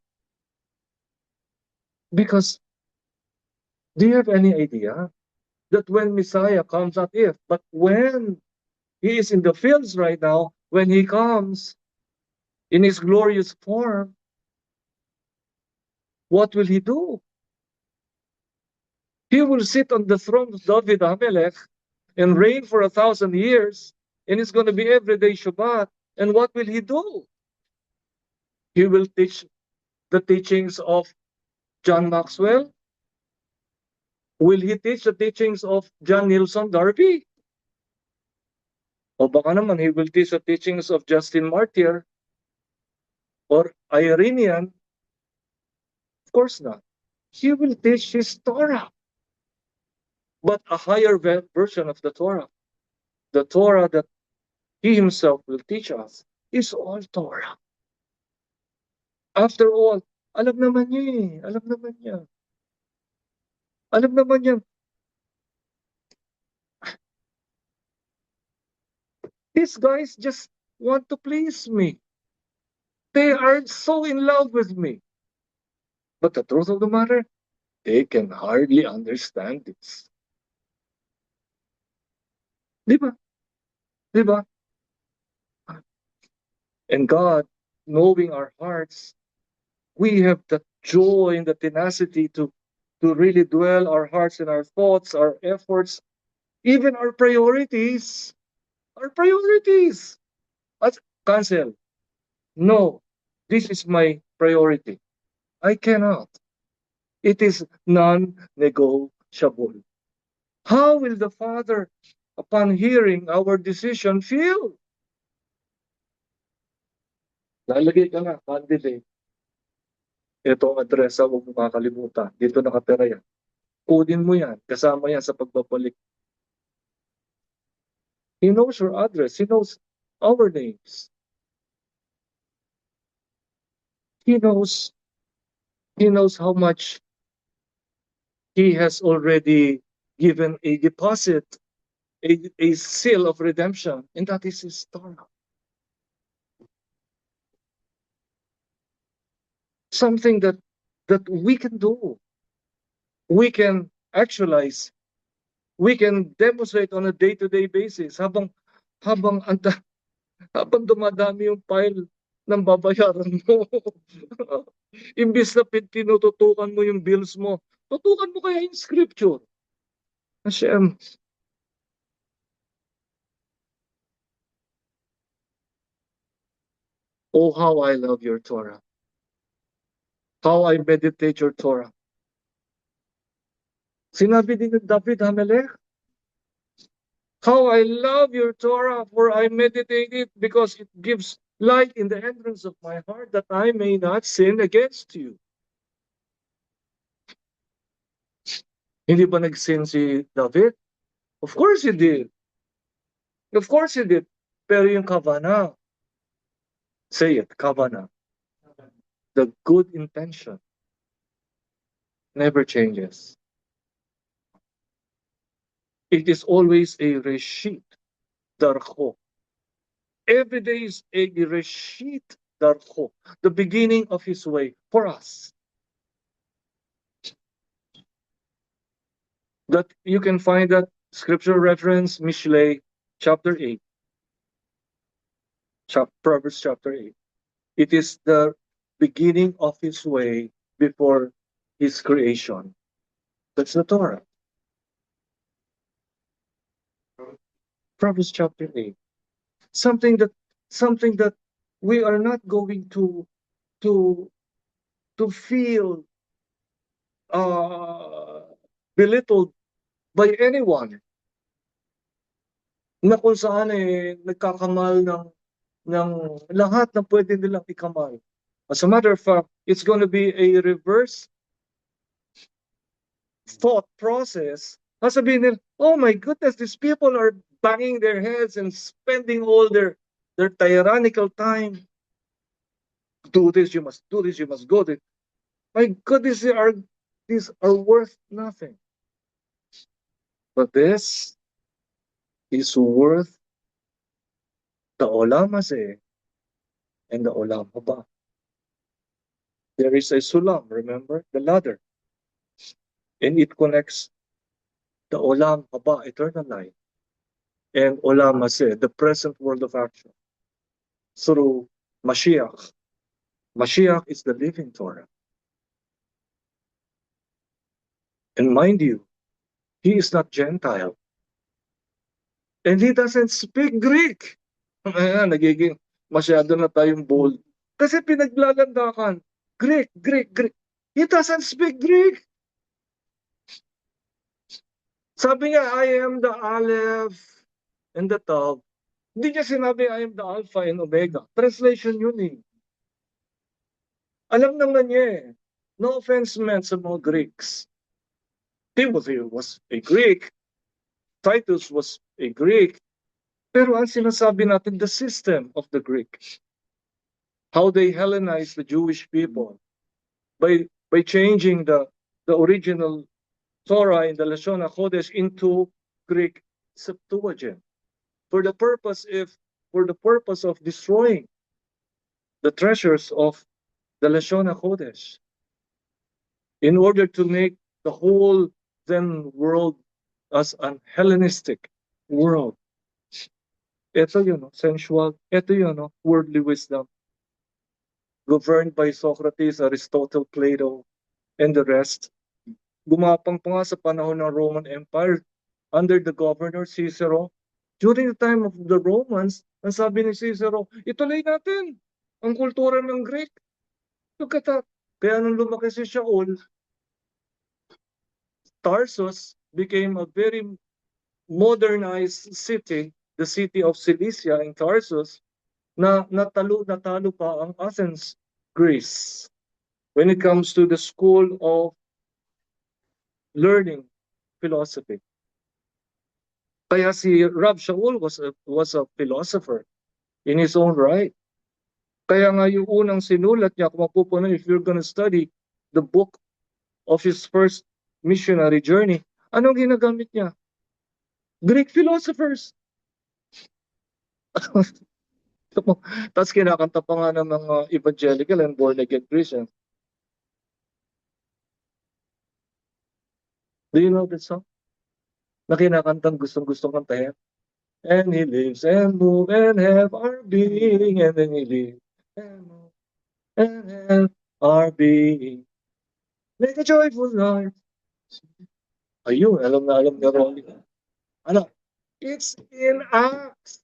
Because, do you have any idea that when Messiah comes, not if, but when He is in the fields right now, when He comes in His glorious form, what will He do? He will sit on the throne of David HaMelech and reign for 1,000 years, and it's going to be everyday Shabbat. And what will He do? He will teach the teachings of John Maxwell. Will He teach the teachings of John Nielsen Darby? O baka naman He will teach the teachings of Justin Martyr or Iranian? Of course not. He will teach His Torah, but a higher version of the Torah. The Torah that He Himself will teach us is all Torah. After all, alam naman niya eh. Alam naman niya. Alam naman niya. These guys just want to please me. They are so in love with me. But the truth of the matter, they can hardly understand this. Diba? Diba? And God, knowing our hearts, we have the joy and the tenacity to really dwell our hearts and our thoughts, our efforts, even our priorities. Our priorities. Cancel. No, this is my priority. I cannot. It is non-negotiable. How will the Father, upon hearing our decision, feel? Lalagay ka na, candidate. Ito ang address, huwag mo makakalimutan. Dito nakatira yan. Kunin mo yan, kasama yan sa pagbabalik. He knows your address. He knows our names. He knows how much He has already given a deposit, a seal of redemption, and that is His Torah. Something that we can do. We can actualize. we can demonstrate on a day-to-day basis habang habang dumadami yung pile ng babayaran mo. Imbis na tinututukan mo yung bills mo, tutukan mo kaya yung scripture. Hashem, oh how I love your Torah. How I meditate your Torah. Sinabi din ni David Hamelech, how I love your Torah, for I meditate it because it gives light in the entrance of my heart that I may not sin against you. Hindi ba nag-sin si David? Of course he did. Of course he did. Pero yung kavana, say it, kavana, the good intention never changes. It is always a reshit darcho. Every day is a reshit darcho, the beginning of his way for us. That you can find that scripture reference, Mishlei chapter 8, Proverbs chapter 8. It is the beginning of his way before his creation. That's the Torah. Proverbs chapter 8. Something that we are not going to feel belittled by anyone. Na kung saan nagkakamal ng lahat na pwede nilang ikamal. As a matter of fact, it's going to be a reverse thought process. Sabihin nila, oh my goodness, these people are banging their heads and spending all their tyrannical time. Do this, you must do this, you must go there. My goodness, these are worth nothing. But this is worth the olam hazeh and the olam haba. There is a sulam, remember? The ladder. And it connects the olam haba, eternal life, and olam hazeh, the present world of action, through Mashiach. Mashiach is the living Torah. And mind you, he is not Gentile. And he doesn't speak Greek. Ayan, nagiging masyado na tayong bold. Kasi pinaglalandakan, Greek. He doesn't speak Greek. Sabi niya, I am the Aleph and the Tav. Hindi niya sinabi, I am the Alpha and Omega. Translation yun eh. Alam naman niya eh. No offense meant sa mga Greeks. Timothy was a Greek. Titus was a Greek. Pero ang sinasabi natin, the system of the Greeks. How they Hellenized the Jewish people by changing the original Torah in the Lashon HaChodesh into Greek Septuagint for the purpose of destroying the treasures of the Lashon HaChodesh in order to make the whole then world as an Hellenistic world. Ito yun, sensual. Ito yun, worldly wisdom. Governed by Socrates, Aristotle, Plato, and the rest. Gumapang pa nga sa panahon ng Roman Empire under the governor Cicero. During the time of the Romans, ang sabi ni Cicero, ituloy natin ang kultura ng Greek. Look at that. Kaya nung lumaki si Shaul, Tarsus became a very modernized city, the city of Cilicia in Tarsus, na natalo pa ang Athens, Greece, when it comes to the school of learning philosophy. Kaya si Rab Shaul was a philosopher in his own right. Kaya nga yung unang sinulat niya, kung mapupunan, if you're gonna study the book of his first missionary journey, anong ginagamit niya? Greek philosophers. Tapos kinakanta pa nga ng mga evangelical and born-again Christians. Do you know that song? na kinakantang gustong-gustong kantahin. And He lives and move and have our being, and then He lives and move and have our being. Make a joyful noise. Ayun, alam na alam ni Rolly. Ano? It's in Acts.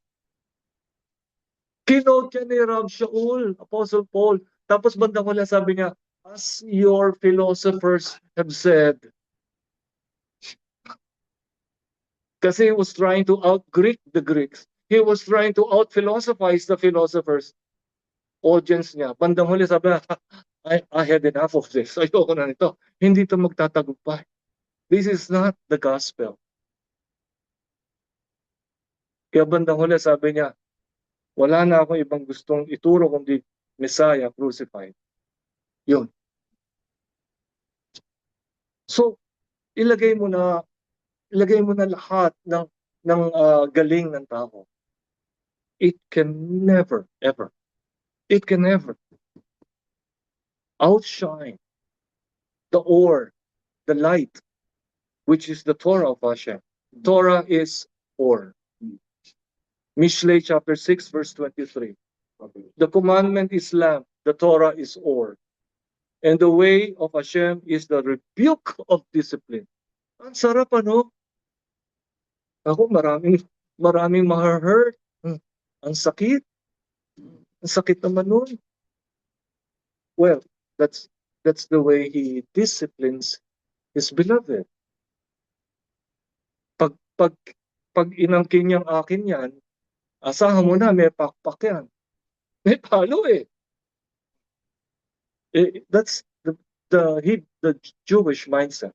Kinote ni Rab Shaul, Apostle Paul. Tapos bandang huli sabi niya, as your philosophers have said. Kasi he was trying to out-Greek the Greeks. He was trying to out-philosophize the philosophers. Audience niya. Bandang huli sabi niya, I had enough of this. Ayoko na nito. Hindi ito magtatagumpay. This is not the gospel. Kaya bandang huli sabi niya, wala na akong ibang gustong ituro kundi Messiah crucified. Yun. So, ilagay mo na lahat ng galing ng tao. It can never outshine the or, the light, which is the Torah of Hashem. Torah is or. Mishlei chapter 6 verse 23. The commandment is lamp, the Torah is or. And the way of Hashem is the rebuke of discipline. Ang sarap ano? Ako maraming ma-hurt. Ang sakit. Ang sakit naman nun. Well, that's the way He disciplines His beloved. Pag inangkin niyang akin yan, asahan mo na may pakpak yan. May palo eh. That's the Jewish mindset.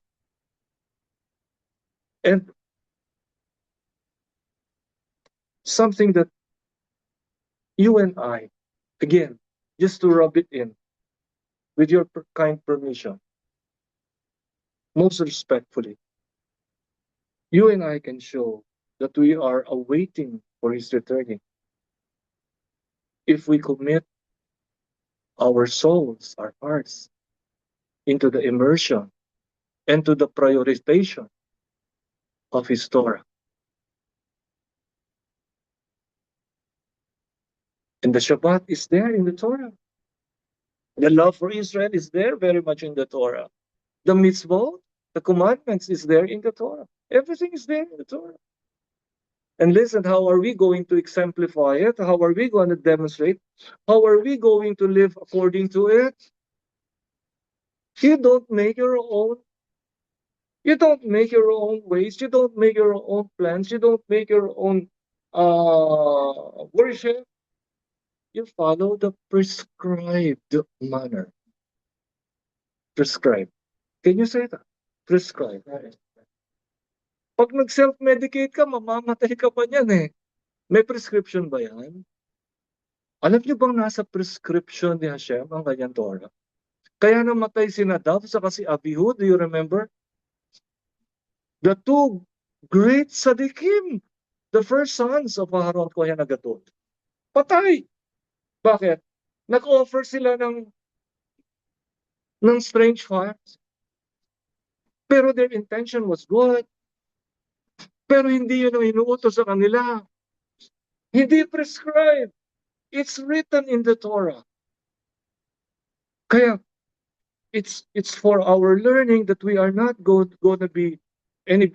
And something that you and I, again, just to rub it in, with your kind permission, most respectfully, you and I can show that we are awaiting for His returning if we commit our souls, our hearts, into the immersion and to the prioritization of His Torah. And the Shabbat is there in the Torah. The love for Israel is there very much in the Torah. The mitzvot, the commandments is there in the Torah. Everything is there in the Torah. And listen, how are we going to exemplify it? How are we going to demonstrate? How are we going to live according to it? You don't make your own. You don't make your own ways. You don't make your own plans. You don't make your own worship. You follow the prescribed manner. Prescribed. Can you say that? Prescribed. Pag nag-self-medicate ka, mamamatay ka pa niyan eh. May prescription ba yan? Alam niyo bang nasa prescription ni Hashem ang kanyang Torah? Kaya namatay si Nadav saka si Abihu, do you remember? The two great Sadikim, the first sons of Aharon Kohen Agadol. Patay! Bakit? Nag-offer sila ng strange fires. Pero their intention was good. Pero hindi yun ang inuutos sa kanila. Hindi prescribed. It's written in the Torah. Kaya, it's for our learning that we are not going to be any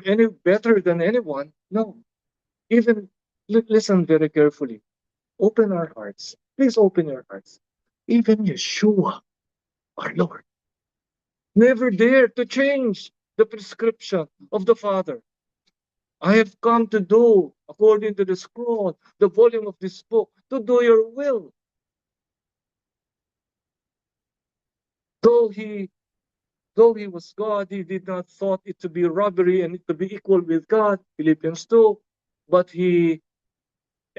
better than anyone. No. Even, listen very carefully. Open our hearts. Please open your hearts. Even Yeshua, our Lord, never dared to change the prescription of the Father. I have come to do, according to the scroll, the volume of this book, to do your will. Though he was God, he did not thought it to be robbery and to be equal with God, Philippians 2, but he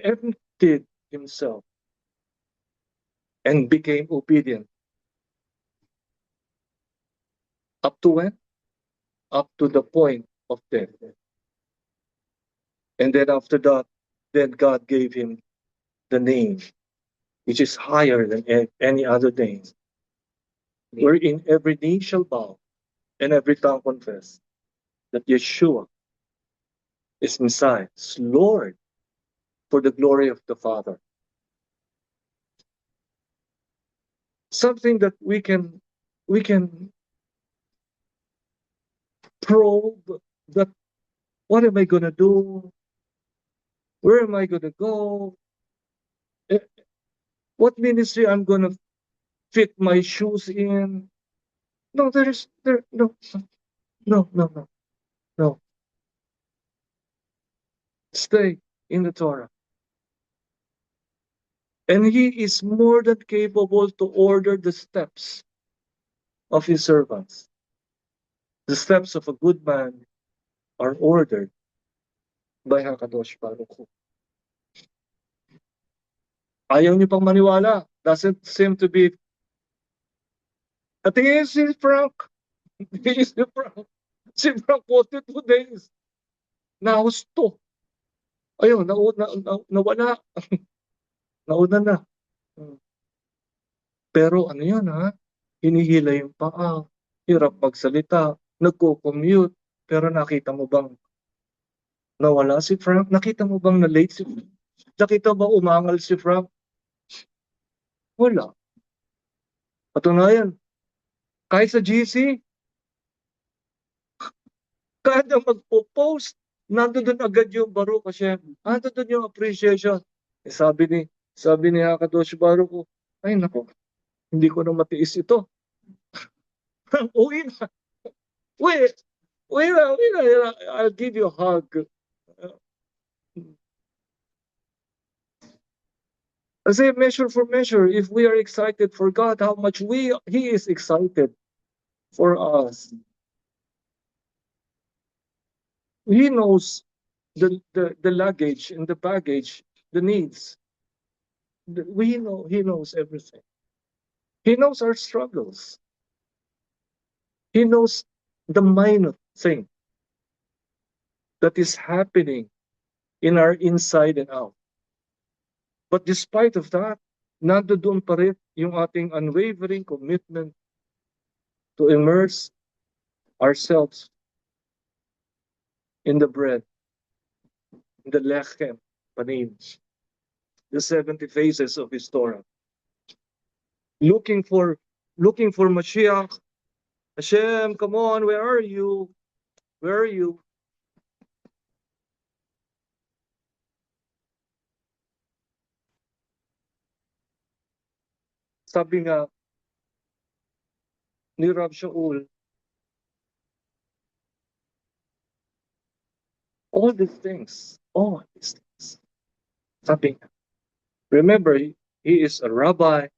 emptied himself and became obedient. Up to when? Up to the point of death. And then after that, then God gave him the name, which is higher than any other name, wherein every knee shall bow and every tongue confess that Yeshua is Messiah, is Lord, for the glory of the Father. Something that we can probe that what am I gonna do? Where am I gonna go? Eh, What ministry I'm gonna fit my shoes in? No, no, no, no. Stay in the Torah. And he is more than capable to order the steps of his servants. The steps of a good man are ordered by HaKadosh Baruch Hu. Ayaw niyo pang maniwala. Doesn't seem to be. At si Frank. Si Frank. Si Frank 42 days. Nahusto. Ayun, nawala. Nauna na. Pero ano yun ha? Hinihila yung paa. Hirap magsalita. Nagko-commute. Pero nakita mo bang nawala si Frank? Nakita mo bang na-late si Frank? Nakita ba umangal si Frank? Wala. Patunayan, kahit sa GC, kahit na magpo-post, nandoon agad yung Baruch Hashem. Nandoon yung appreciation. Sabi ni Hakadosh Baruch Hu, ay nako, hindi ko na matiis ito. Uwi na. Uwi na. I'll give you a hug. I say measure for measure. If we are excited for God, how much He is excited for us. He knows the luggage and the baggage, the needs. He knows everything. He knows our struggles. He knows the minor thing that is happening in our inside and out. But despite of that, nandoon pa rin yung ating unwavering commitment to immerse ourselves in the bread, in the lechem, panim, the 70 phases of his Torah. Looking for Mashiach. Hashem, come on, where are you? Where are you? Sabi nga ni Rav Shaul, all these things. Sabi nga, remember, he is a rabbi,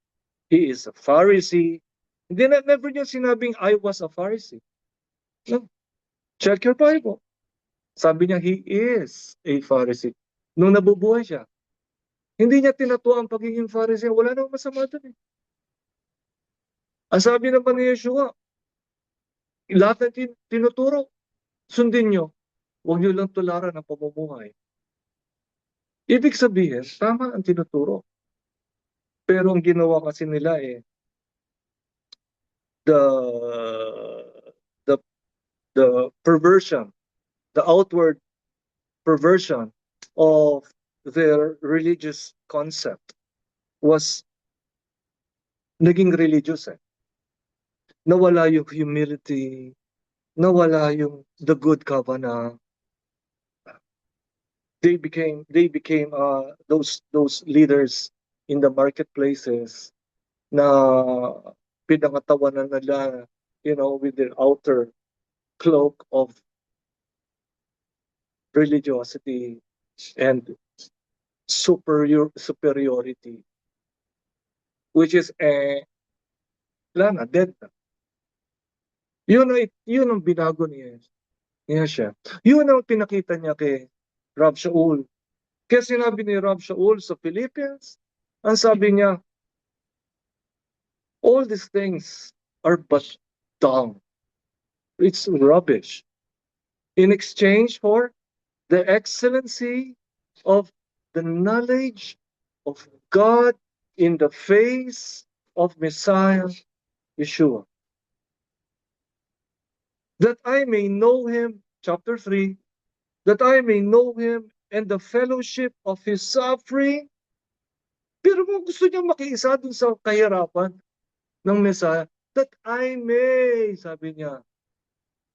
he is a Pharisee. Never niya sinabing, I was a Pharisee. No. Check your Bible. Sabi niya, he is a Pharisee. Nung nabubuhay siya, hindi niya tinatuwa ang pagiging Pharisee. Wala namang masama doon eh. Ang sabi naman ni Yeshua, lahat na tinuturo, sundin nyo. Huwag nyo lang tularan ang pamumuhay. Ibig sabihin, tama ang tinuturo. Pero ang ginawa kasi nila the perversion, the outward perversion of their religious concept was naging religious eh. Nawala yung humility, nawala yung the good kavanah. They became those leaders in the marketplaces na pinangatawanan nila, with their outer cloak of religiosity and superiority, which is wala na, dead na. Yun ang binago niya siya. Yun ang pinakita niya kay Rav Shaul. Kaya sinabi ni Rav Shaul sa Philippians, ang sabi niya, all these things are but dung. It's rubbish. In exchange for the excellency of the knowledge of God in the face of Messiah Yeshua. That I may know him, chapter 3, that I may know Him and the fellowship of His suffering. Pero kung gusto niya makiisa dun sa kahirapan ng Messiah, that I may, sabi niya,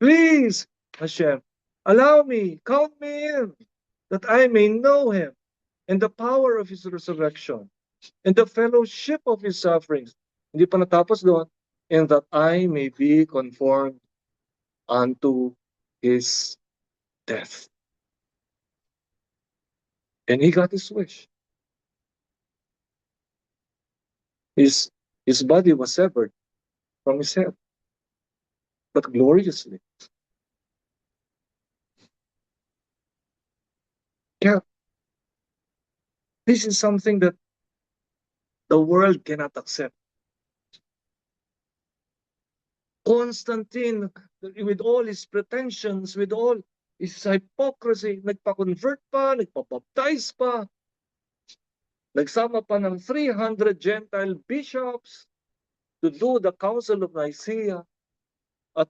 please, Hashem, allow me, count me in, that I may know Him and the power of His resurrection and the fellowship of His sufferings. Hindi pa natapos doon, and that I may be conformed unto His death. And he got his wish. His body was severed from his head, but gloriously. Yeah. This is something that the world cannot accept. Constantine, with all his pretensions, with all his hypocrisy, nagpa-convert pa, nagpa-baptize pa, nagsama pa ng 300 Gentile bishops to do the Council of Nicaea, at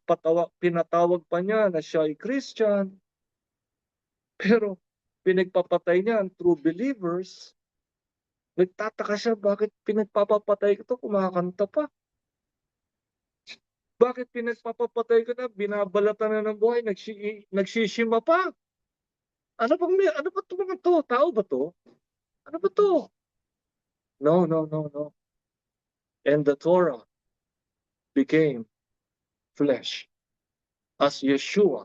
pinatawag pa niya na siya ay Christian, pero pinagpapatay niya ang true believers. Nagtataka siya, bakit pinagpapapatay ko ito, kumakanta pa? Bakit pinagpapapatay ko na, binabalatan na ng buhay, nagsishima pa? Ano ba ito mga to? Tao ba to? Ano ba to? No. And the Torah became flesh. As Yeshua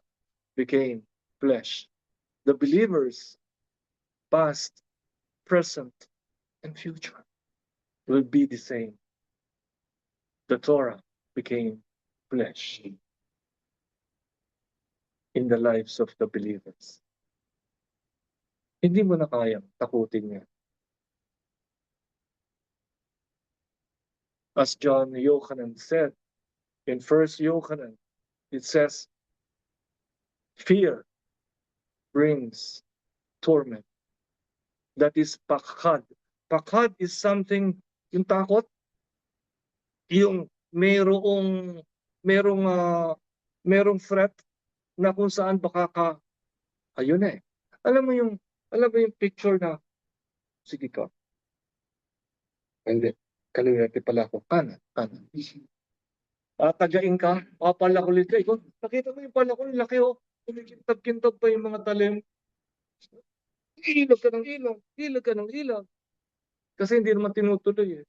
became flesh. The believers, past, present, and future, will be the same. The Torah became flesh in the lives of the believers. Hindi mo na kayang takutin niya. As John Yochanan said in 1 Yochanan, it says, fear brings torment. That is pakhad. Pakhad is something, yung takot, yung merong threat na kung saan baka ayun eh. Alam mo yung picture na, sige ka. Hindi, kaliwete pala ako. Kanan. Tatagain ka, papalakulit ka. Ikaw, nakita mo yung palakul, laki oh. Kumikintab-kintab pa yung mga talim. Ilag ka ng ilag. Kasi hindi naman tinutuloy eh.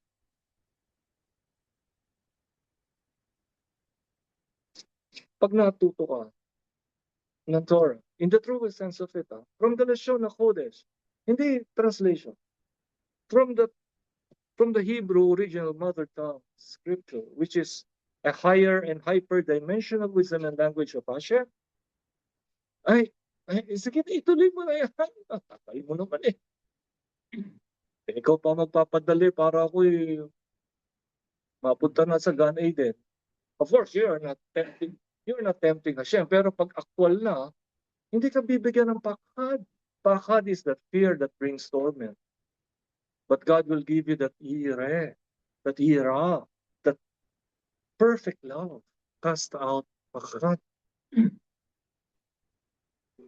Pag natuto ka ng Torah, in the truest sense of it, from the Lashon HaKodesh, hindi translation, from the Hebrew original mother tongue scripture, which is a higher and hyper-dimensional wisdom and language of Hashem, ay, sige, ituloy mo na yan. Tatay mo naman eh. Ikaw pa magpapadali para ako mapunta na sa Gan Eden. Of course, you're not tempting Hashem. Pero pag actual na, hindi ka bibigyan ng pakhad. Pakhad is that fear that brings torment. But God will give you that ira, that perfect love, cast out pakhad.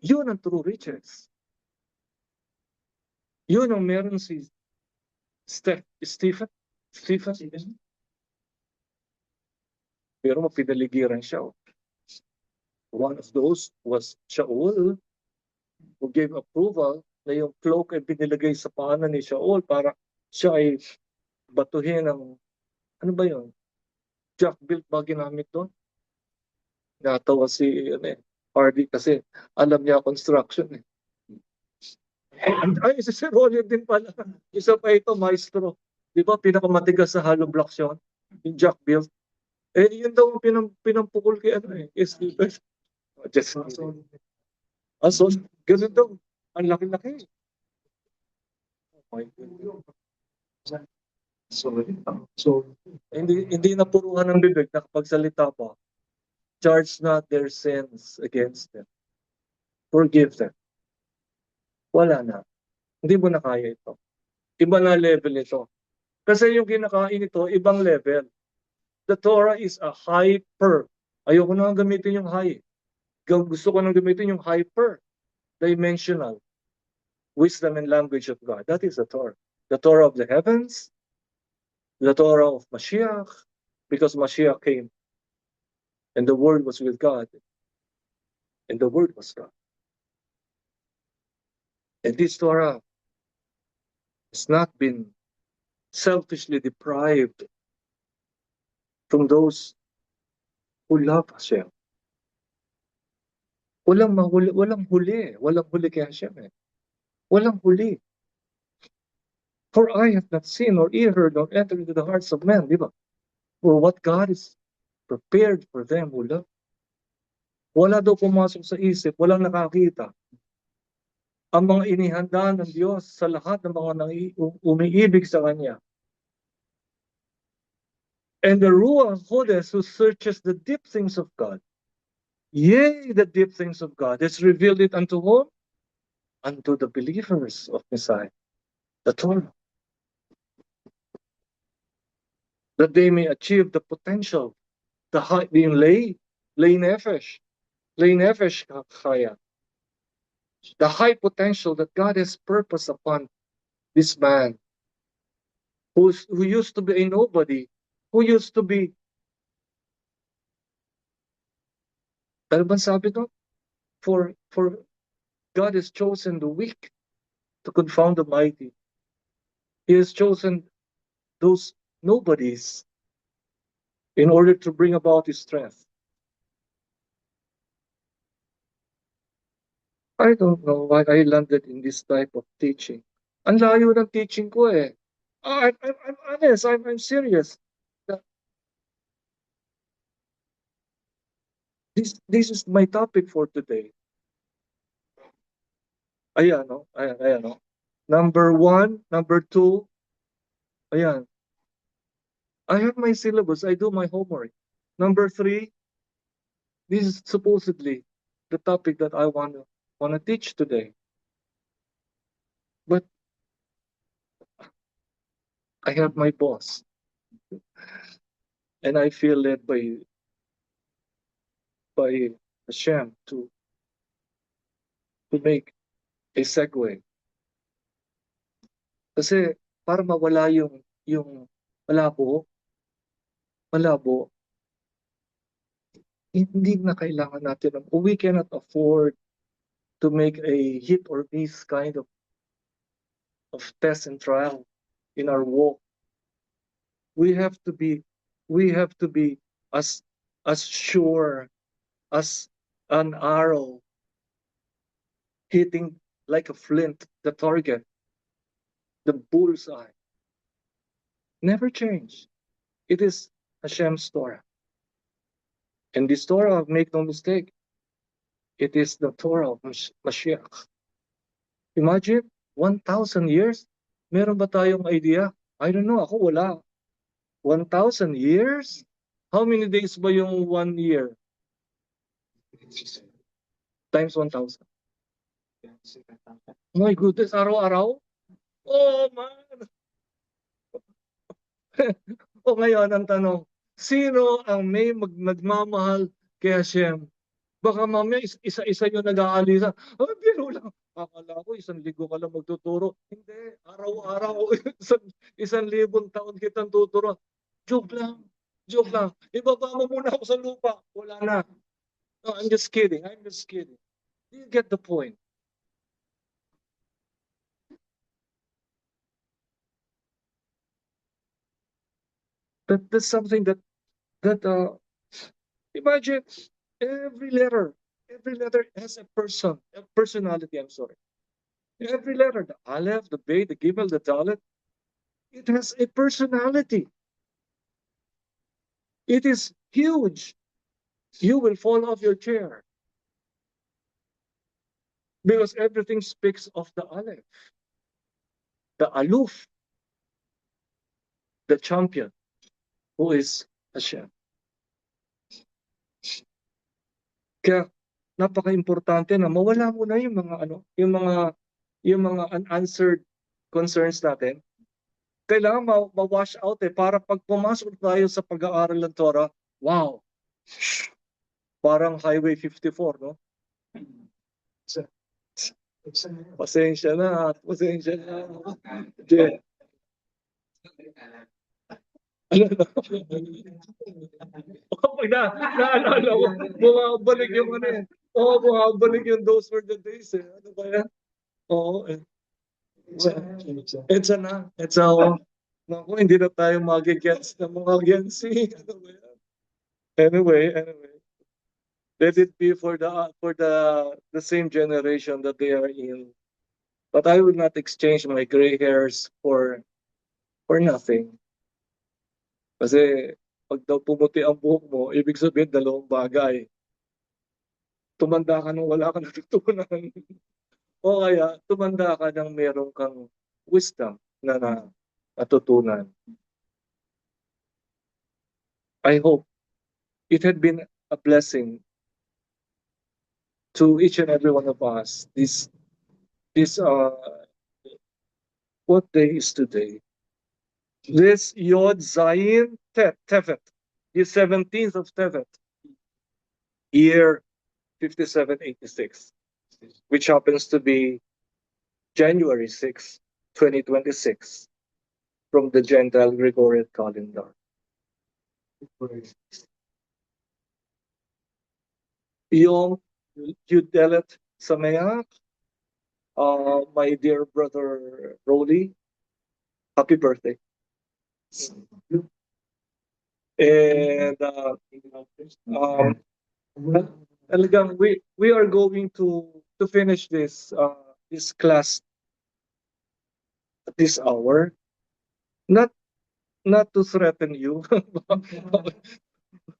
Yun ang true riches. Yun ang meron si Stephen. Pero mapinaligiran siya. One of those was Shaul, who gave approval na yung cloak ay binilagay sa paanan ni Shaul para siya ay batuhin ng, ano ba yun? Jack built ba ginamit doon? Natawa si Hardy kasi alam niya construction eh. Ay, si Sir Roger din pala. Isa pa ito, maestro. Di ba, pinakamatigas sa hollow blocks yun? Yung Jack built. Eh, yun daw pinampukol kay Stephen. Just so, ganun daw. Ang laki-laki. Hindi na puruhan ng bibig, nakapagsalita pa. Charge not their sins against them. Forgive them. Wala na. Hindi mo na kaya ito. Iba na level ito. Kasi yung kinakain ito, ibang level. The Torah is a hyper. Ayoko na gamitin yung high. Gusto ko nang gamitin yung hyper. dimensional wisdom and language of God. That is the Torah. The Torah of the heavens, the Torah of Mashiach, because Mashiach came and the Word was with God, and the Word was God. And this Torah has not been selfishly deprived from those who love Hashem. Walang huli kay Hashem eh. Walang huli. For I have not seen or ear heard nor entered into the hearts of men, di ba? For what God is prepared for them who love. Wala daw pumasok sa isip, walang nakakita. Ang mga inihanda ng Diyos sa lahat ng mga umiibig sa Kanya. And the Ruach Kodesh who searches the deep things of God, yea, the deep things of God, has revealed it unto whom? Unto the believers of Messiah, the Torah. That they may achieve the potential, the high, being lay nefesh kaya. The high potential that God has purpose upon this man who used to be a nobody, who used to be, ano bang sabi doon? For God has chosen the weak to confound the mighty. He has chosen those nobodies in order to bring about His strength. I don't know why I landed in this type of teaching. Ang layo ng teaching ko eh. I'm honest, I'm serious. This is my topic for today. Ayan, no? Ayan, no? Number 1, number 2. Ayan. I have my syllabus. I do my homework. Number 3. This is supposedly the topic that I want to teach today. But I have my boss. And I feel led by Hashem to make a segue. Kasi para mawala yung malabo, hindi na kailangan natin. We cannot afford to make a hit or miss kind of test and trial in our walk. We have to be as sure as an arrow hitting like a flint the target, the bullseye. Never change. It is Hashem's Torah. And this Torah, make no mistake, it is the Torah of Mashiach. Imagine, 1,000 years? Meron ba tayong idea? I don't know, ako wala. 1,000 years? How many days ba yung 1 year? Times 1,000. My goodness, araw-araw? Oh, man! O ngayon, ang tanong, sino ang may nagmamahal kay Hashem? Baka mamaya isa-isa yung nag-aalisa. Biro lang. Akala ko, 1,000 ka lang magtuturo. Hindi, araw-araw, 1,000 taon kitang tuturo. Joke lang. Ibaba mo muna ako sa lupa. Wala na. No, I'm just kidding. Do you get the point? That's something that imagine every letter has a personality. I'm sorry. Every letter, the Aleph, the Beit, the Gimel, the Dalet, it has a personality. It is huge. You will fall off your chair because everything speaks of the Aleph, the Aluf, the champion, who is Hashem. Kaya napaka-importante na mawala muna yung mga unanswered concerns natin. Kailangan ma-wash out para pag pumasok tayo sa pag-aaral ng Torah, wow! Parang Highway 54, no? Pasensya na, pasensya na. Je, ano na? Pag naalala ko, bumabalik yung ano eh. Oo, bumabalik yung those were the days eh. Ano ba yan? Oo eh. Etsa na. Etsa ako. Naku, hindi na tayo mag-gets ng mga Gen Z. Ano ba yan? Anyway. Let it be for the same generation that they are in. But I will not exchange my gray hairs for nothing. Kasi pag daw pumuti ang buhok mo, ibig sabihin dalawang bagay. Tumanda ka nung wala ka natutunan. O kaya tumanda ka nang meron kang wisdom na natutunan. I hope it had been a blessing to each and every one of us. This what day is today? This Yod Zayin Tevet, the 17th of Tevet, year 5786, which happens to be January 6, 2026, from the Gentile Gregorian calendar. Yom Yudelet Sameach, my dear brother Rody, happy birthday. And talagang we are going to finish this class at this hour. Not to threaten you.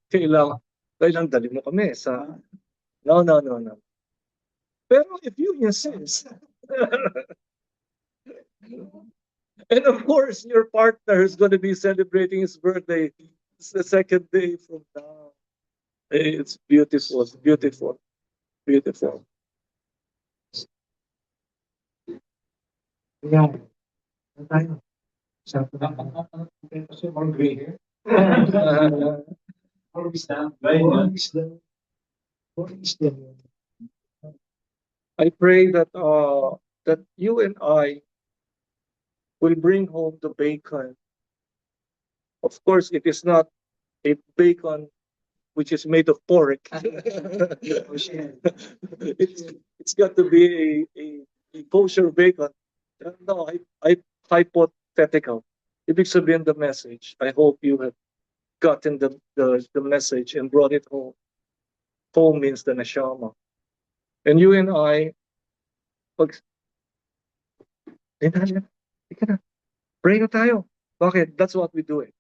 Kailangan dali mo kami sa no. Pero if you insist. And of course, your partner is going to be celebrating his birthday. It's the second day from now. It's beautiful. Yeah. Tayo. Kasi more gray hair. More wisdom. More wisdom. I pray that you and I will bring home the bacon. Of course, it is not a bacon which is made of pork. It's got to be a kosher bacon. No, I hypothetical. Ibig sabihin the message. I hope you have gotten the message and brought it home. Home means the neshama. And you and I, pray na tayo. Bakit? That's what we do it.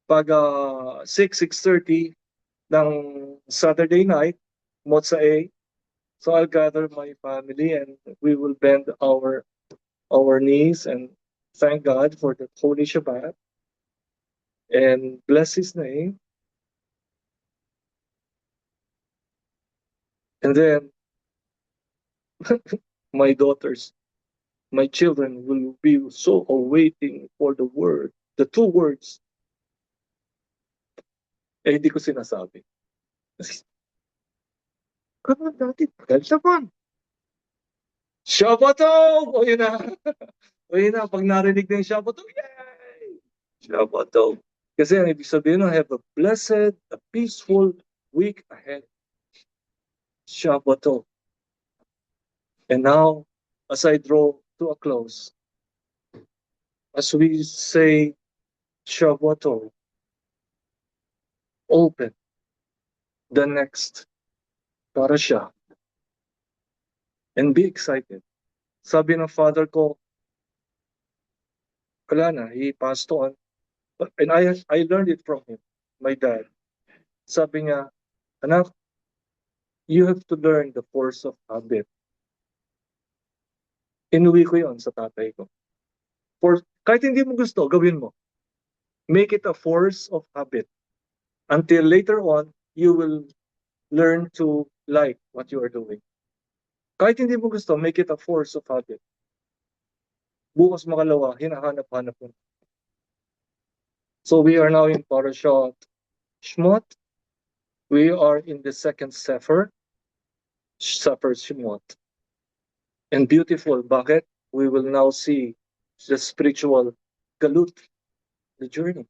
Pag 6:30 ng Saturday night, Motsa A, so I'll gather my family and we will bend our knees and thank God for the Holy Shabbat and bless His name. And then my daughters, my children will be so awaiting for the word, the two words. Hindi ko sinasabi. Come on, dati, tagal naman. Shabbatov! O yun na, pag narinig na yung Shabbatov, yay! Shabbatov. Kasi ang ibig sabihin, I have a blessed, a peaceful week ahead. Shabbatov. And now, as I draw to a close, as we say Shabbatov, open the next parasha and be excited. Sabi ng father ko, wala na, he passed on. And I learned it from him, my dad. Sabi niya, anak, you have to learn the force of habit. Inuwi ko yon sa tatay ko. Kahit hindi mo gusto, gawin mo. Make it a force of habit. Until later on, you will learn to like what you are doing. Kahit hindi mo gusto, make it a force of habit. Bukas makalawa, hinahanap-hanap mo. So we are now in Parashat Shmot. We are in the second Sefer Shemot. and beautiful. Bakit? We will now see the spiritual galut, the journey.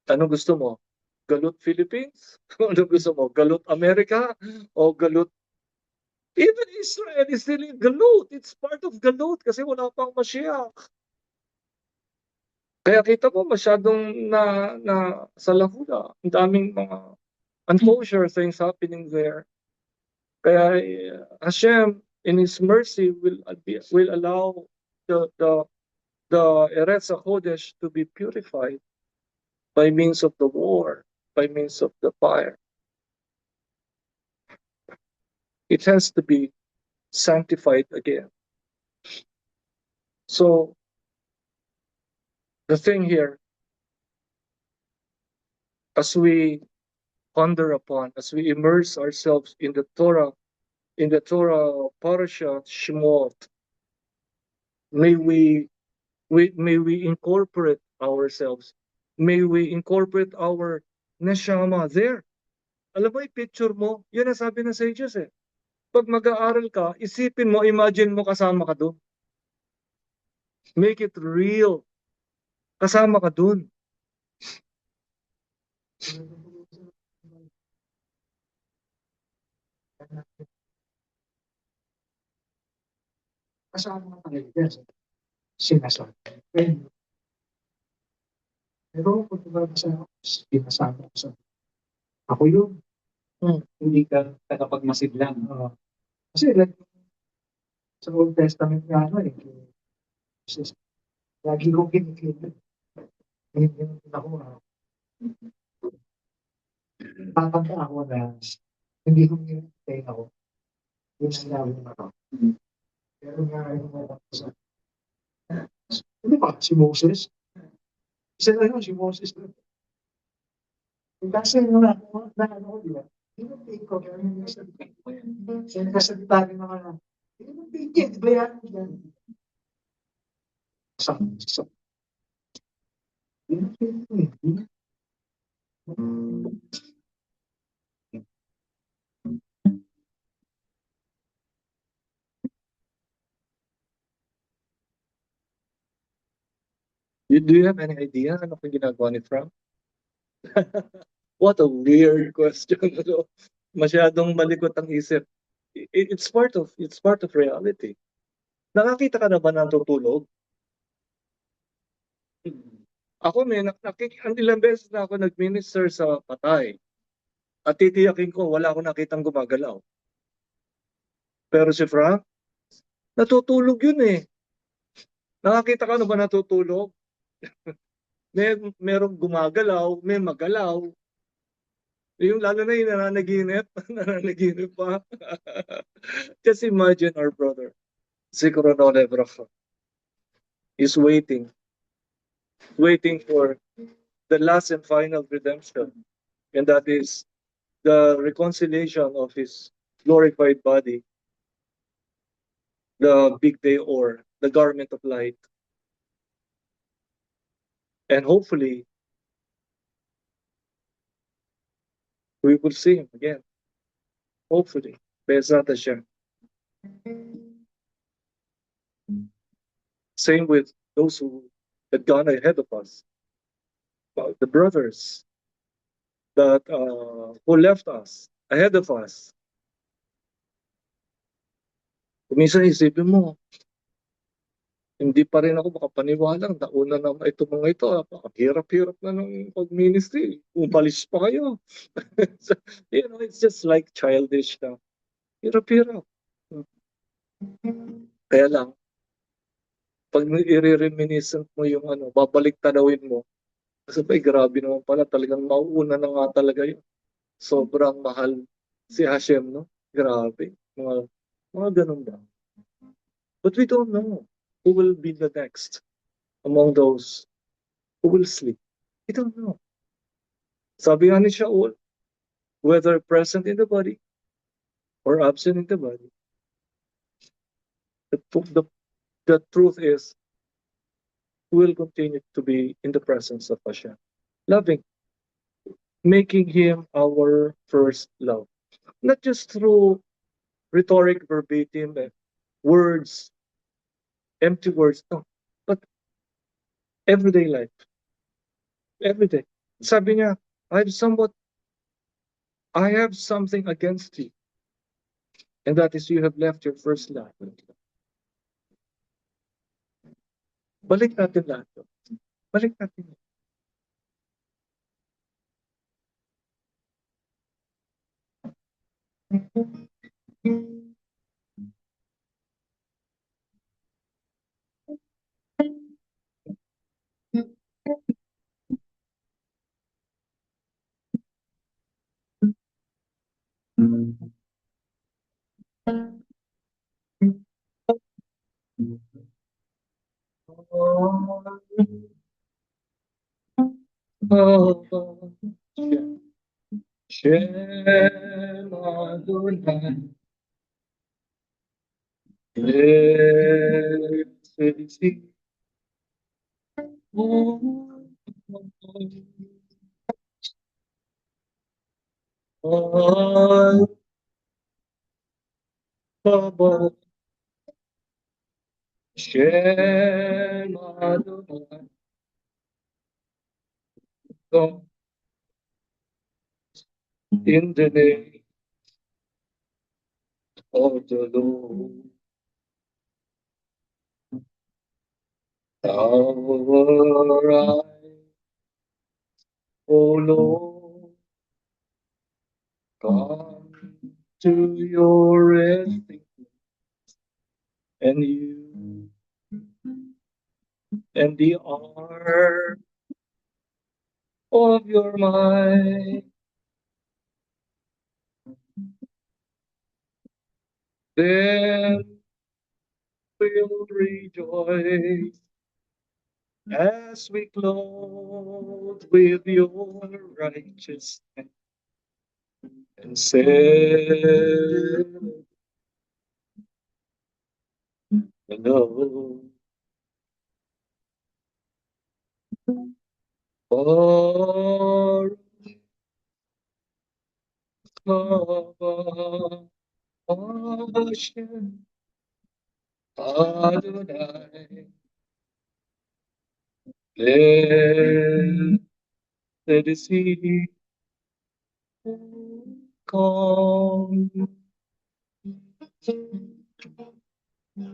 Ano gusto mo? Galut Philippines? Ano gusto mo? Galut America? O galut? Even Israel is still in galut. It's part of galut kasi wala pang Mashiach. Kaya kita ko masyadong na sa lahula. Ang daming mga unkosher things happening there. Kaya Hashem in His mercy will allow the Eretz HaKodesh to be purified by means of the war, by means of the fire. It has to be sanctified again. So the thing here, as we ponder upon, as we immerse ourselves in the Torah parasha Shemot, may we incorporate ourselves. May we incorporate our neshama there. Alam mo, i-picture mo, yun ang sabi ng sages eh. Pag mag-aaral ka, isipin mo, imagine mo kasama ka doon. Make it real. Kasama ka doon. Kasama ka talaga dyan. Sinasabi. Pero kung diba pinasama ko sa ako yun. Hindi ka tagapagmasidlan. Kasi like, sa Old Testament nga ano eh. Lagi kong kinikita. Hindi ako tatanda ako na hindi ko kinikita ako. Yung sinabi mo ako. Pero nga yung mga sa ano ba? Si Moses? Isa na yun, si Moses. Kasi nung ako, di ba? Hindi ko, kaya yung nasalita rin naman. Hindi ba yan? Do you have any idea ano kung ginagawa ni Trump? What a weird question. Ano? Masyadong malikot ang isip. It's part of reality. Nakakita ka na ba ng tutulog? Ako ang ilang beses na ako nag-minister sa patay. At titiyakin ko, wala akong nakitang gumagalaw. Pero si Frank, natutulog yun eh. Nakakita ka na ba natutulog? Merong gumagalaw, may magalaw. Yung lalo na yung nananaginip, nananaginip pa. Just imagine our brother, Zikron Olebracha, is waiting for the last and final redemption. And that is the reconciliation of his glorified body, the big day or the garment of light. And hopefully, we will see him again. Hopefully. Be'ezrat Hashem. Same with those who had gone ahead of us. The brothers that who left us, ahead of us. Minsan isipin mo, hindi pa rin ako makapaniwalang nauna naman ito mga ito. Hirap-hirap na ng pag-ministry. Umalis pa kayo. So, it's just like childish na. Hirap-hirap. Kaya lang, pag i-reminiscent mo yung babalik tanawin mo, kasi grabe naman pala, talagang mauuna na nga talaga yun. Sobrang mahal si Hashem, no? Grabe. Mga ganun ba? But we don't know who will be the next among those who will sleep. We don't know. Sabi nga ni Shaul, whether present in the body or absent in the body, the truth is, we will continue to be in the presence of Hashem, loving, making Him our first love. Not just through rhetoric verbatim, words, empty words. No, but everyday life. Every day. Sabi niya, I have something against you. And that is you have left your first love. Balik natin lahat. to. Balik natin. Shem Adonai, blessed is he who comes above. Shem Adonai, come in the name of the Lord. Our eyes, O Lord, come to your resting, and you and the arm of your might. Then we'll rejoice as we clothe with your righteousness and say, hello. Baruch haba Hashem Adonai, blessed is he who comes.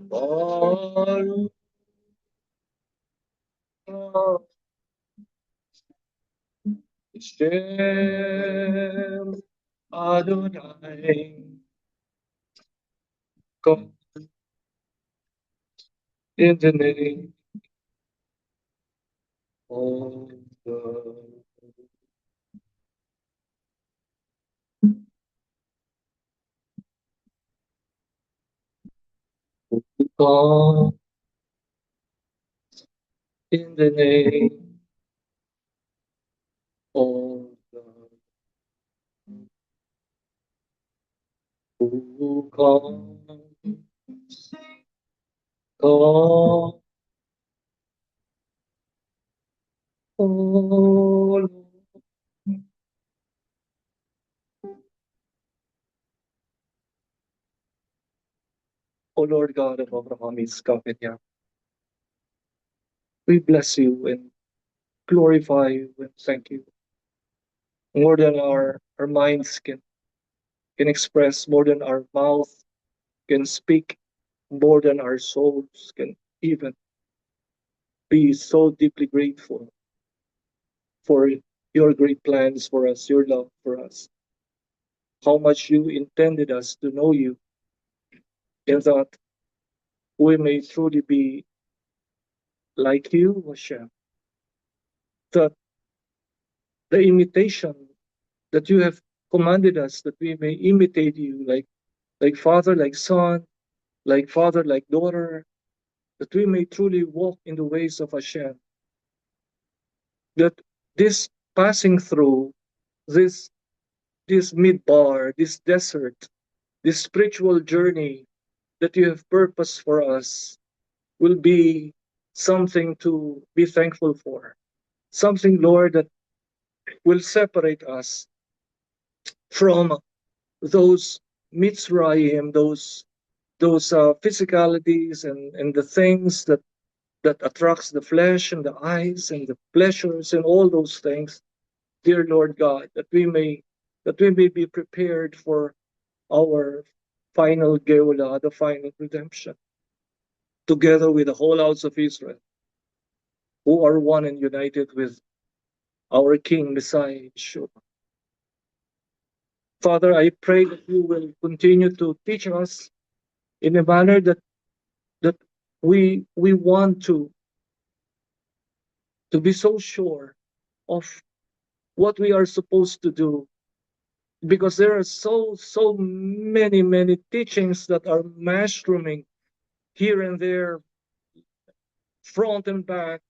Baruch haba Hashem Adonai, come in the name of the come in the name of the who comes. Come, O Lord. O Lord God of Abraham, Isaac, and Jacob, we bless you and glorify you and thank you. More than our minds can express, more than our mouth can speak, more than our souls can even be so deeply grateful for your great plans for us, your love for us, how much you intended us to know you, and that we may truly be like you, Hashem. That the imitation that you have commanded us, that we may imitate you like father, like son, like father, like daughter, that we may truly walk in the ways of Hashem. That this passing through this midbar, this desert, this spiritual journey that you have purposed for us will be something to be thankful for. Something, Lord, that will separate us from those Mitzrayim, those those physicalities and the things that attracts the flesh and the eyes and the pleasures and all those things, dear Lord God, that we may be prepared for our final Geulah, the final redemption, together with the whole house of Israel, who are one and united with our King, Messiah, Yeshua. Father, I pray that you will continue to teach us in a manner that we want to be so sure of what we are supposed to do, because there are so many teachings that are mushrooming here and there, front and back,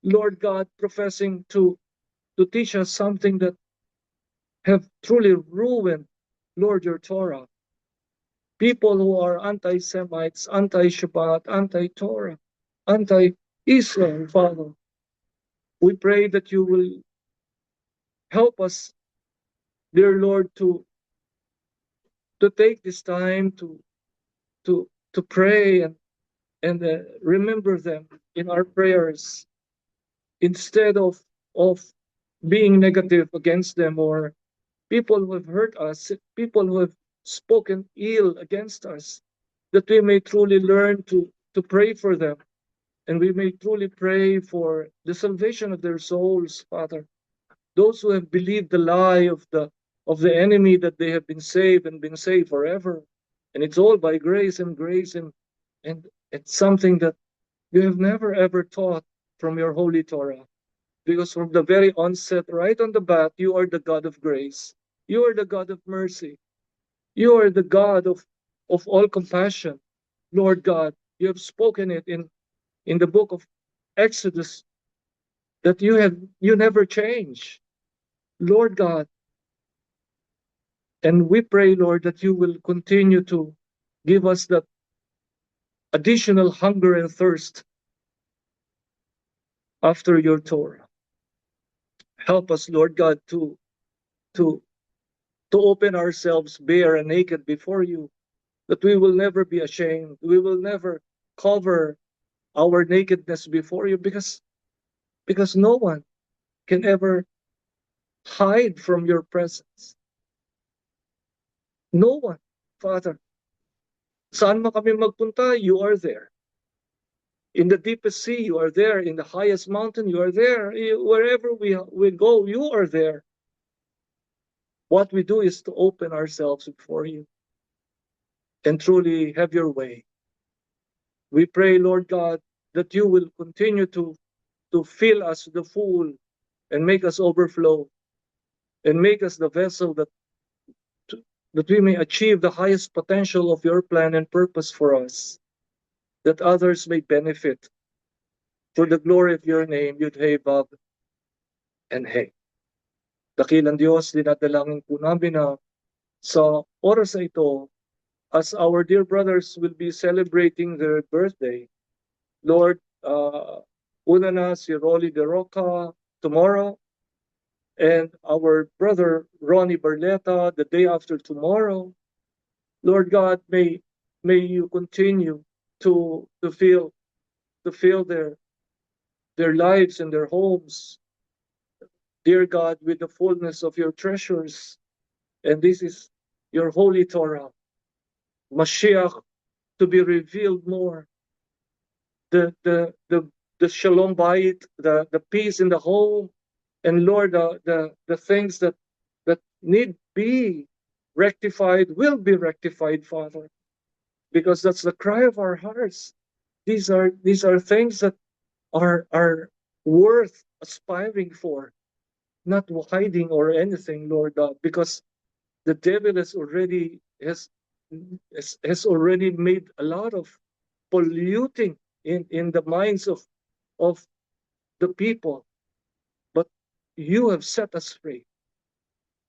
Lord God, professing to teach us something that have truly ruined, Lord, your Torah. People who are anti-Semites, anti-Shabbat, anti-Torah, anti-Israel, Father. We pray that you will help us, dear Lord, to take this time to pray and remember them in our prayers, instead of being negative against them, or people who have hurt us, people who have spoken ill against us, that we may truly learn to pray for them, and we may truly pray for the salvation of their souls, Father. Those who have believed the lie of the enemy, that they have been saved and been saved forever, and it's all by grace, and it's something that you have never ever taught from your holy Torah. Because from the very onset, right on the bat, you are the God of grace. You are the God of mercy. You are the God of all compassion. Lord God, you have spoken it in the book of Exodus, that you never change, Lord God. And we pray, Lord, that you will continue to give us that additional hunger and thirst after your Torah. Help us, Lord God, to open ourselves bare and naked before you, that we will never be ashamed. We will never cover our nakedness before you, because no one can ever hide from your presence. No one, Father. Saan man kami magpunta, you are there. In the deepest sea, you are there. In the highest mountain, you are there. Wherever we go, you are there. What we do is to open ourselves before you and truly have your way. We pray, Lord God, that you will continue to fill us to the full and make us overflow and make us the vessel that we may achieve the highest potential of your plan and purpose for us, that others may benefit for the glory of your name, Yud-Hey, Vav, and Hey. Dakilang Diyos, dinadalangin po namin na sa oras na ito, as our dear brothers will be celebrating their birthday, Lord, una na si Rolly De Roca tomorrow, and our brother Ronnie Barletta the day after tomorrow. Lord God, may you continue to fill their lives and their homes, dear God, with the fullness of your treasures. And this is your holy Torah, Mashiach, to be revealed more. The shalom bayit, the peace in the home, and Lord, the things that need be rectified will be rectified, Father, because that's the cry of our hearts. These are things that are worth aspiring for, not hiding or anything, Lord God, because the devil has already made a lot of polluting in the minds of the people. But you have set us free.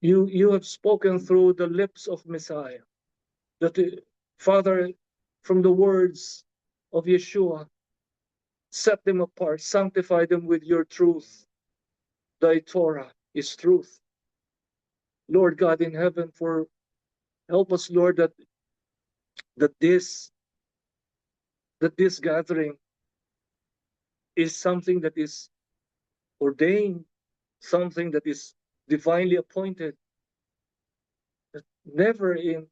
You have spoken through the lips of Messiah, that Father, from the words of Yeshua, set them apart, sanctify them with your truth. Thy Torah is truth. Lord God in heaven, help us, Lord, that that this gathering is something that is ordained, something that is divinely appointed. That never in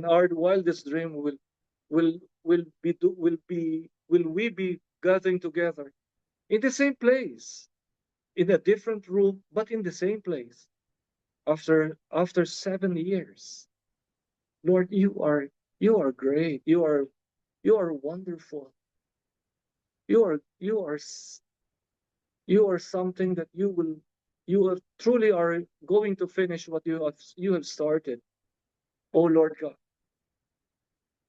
our wildest dream will we be gathering together in the same place, in a different room, but in the same place after 7 years. Lord, you are great. You are wonderful. You are something that you truly are going to finish what you have started. Oh Lord God,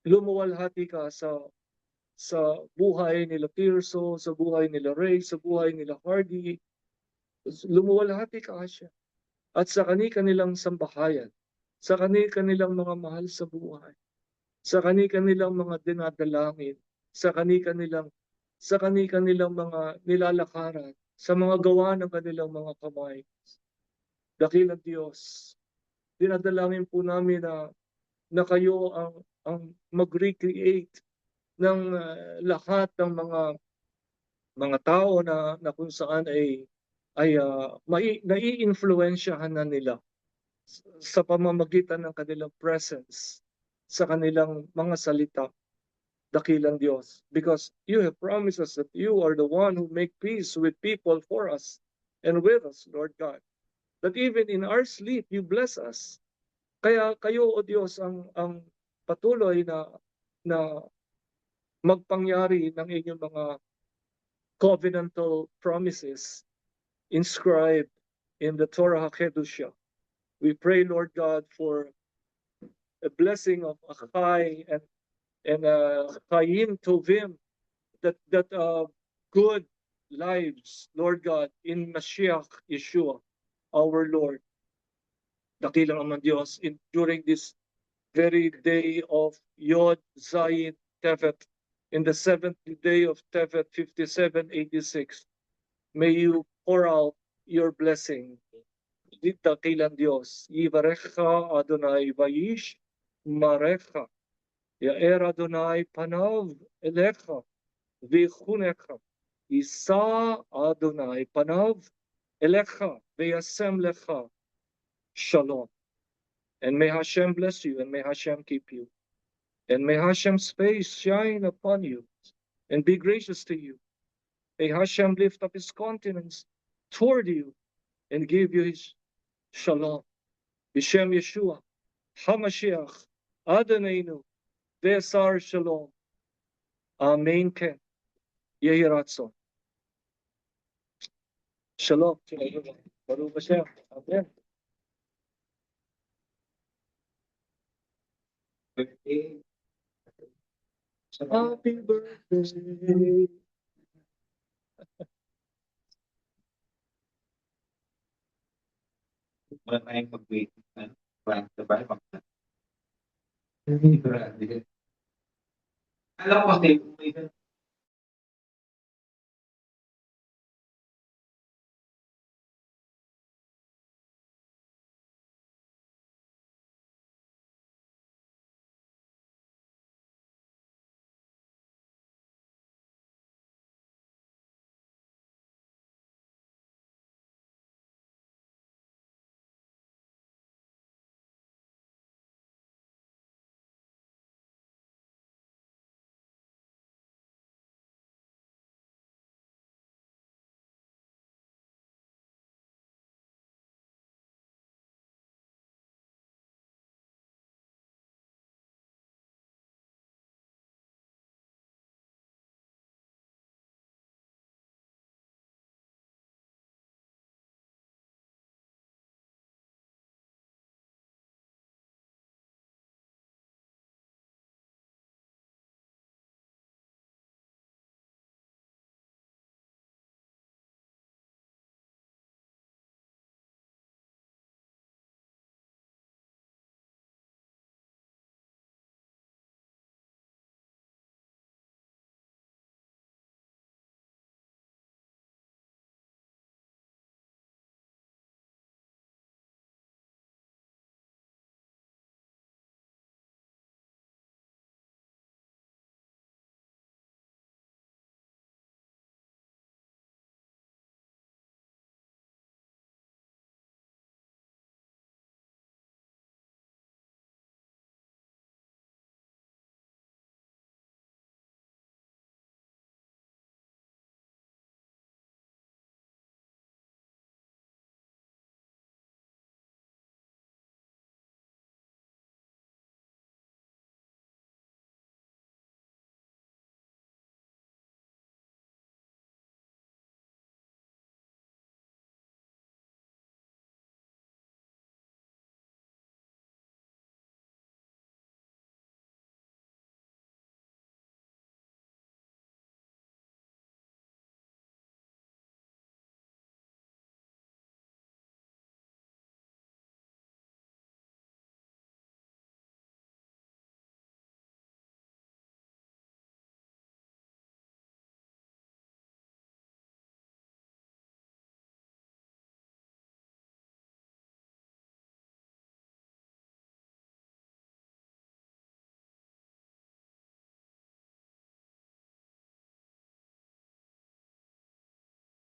lumuwalhati ka sa buhay nila Tirso, sa buhay nila Ray, sa buhay nila Hardy. Lumuwalhati ka siya. At sa kanilang sambahayan, sa kanilang mga mahal sa buhay, sa kanilang mga dinadalangin, sa kanilang mga nilalakaran, sa mga gawa ng kanilang mga kamay. Dakilang Diyos, dinadalangin po namin na kayo ang mag-recreate ng lahat ng mga tao na kung saan ay nai-influensyahan na nila sa pamamagitan ng kanilang presence, sa kanilang mga salita. Dakilang Diyos, because you have promised us that you are the one who make peace with people for us and with us, Lord God. That even in our sleep, you bless us. Kaya kayo, O Diyos, ang patuloy na magpangyari ng inyong mga covenantal promises inscribed in the Torah HaKedushah. We pray, Lord God, for a blessing of Achai and Chaim Tovim, that good lives, Lord God, in Mashiach Yeshua, our Lord. Dakilang Amang Diyos, during this very day of Yod Zayin Tevet, in the 7th day of Tevet 5786, may you pour out your blessing. Dakilang Diyos, Yivarecha Adonai Vayish Marecha. Ya'er Adonai panav elecha v'yichunecha. Yisa Adonai panav elecha v'yasem lecha. Shalom. And may Hashem bless you, and may Hashem keep you. And may Hashem's face shine upon you and be gracious to you. May Hashem lift up his countenance toward you and give you his shalom. B'Shem Yeshua, HaMashiach, Adonenu, Ve'sar Shalom. Amen. Ken. Yehi Ratzon. Shalom. Baruch Hashem. Amen. Birthday. Happy birthday. Wala tayong mag-wait na. Parang sabay makita. Hindi ko rin. Alam ko kasi,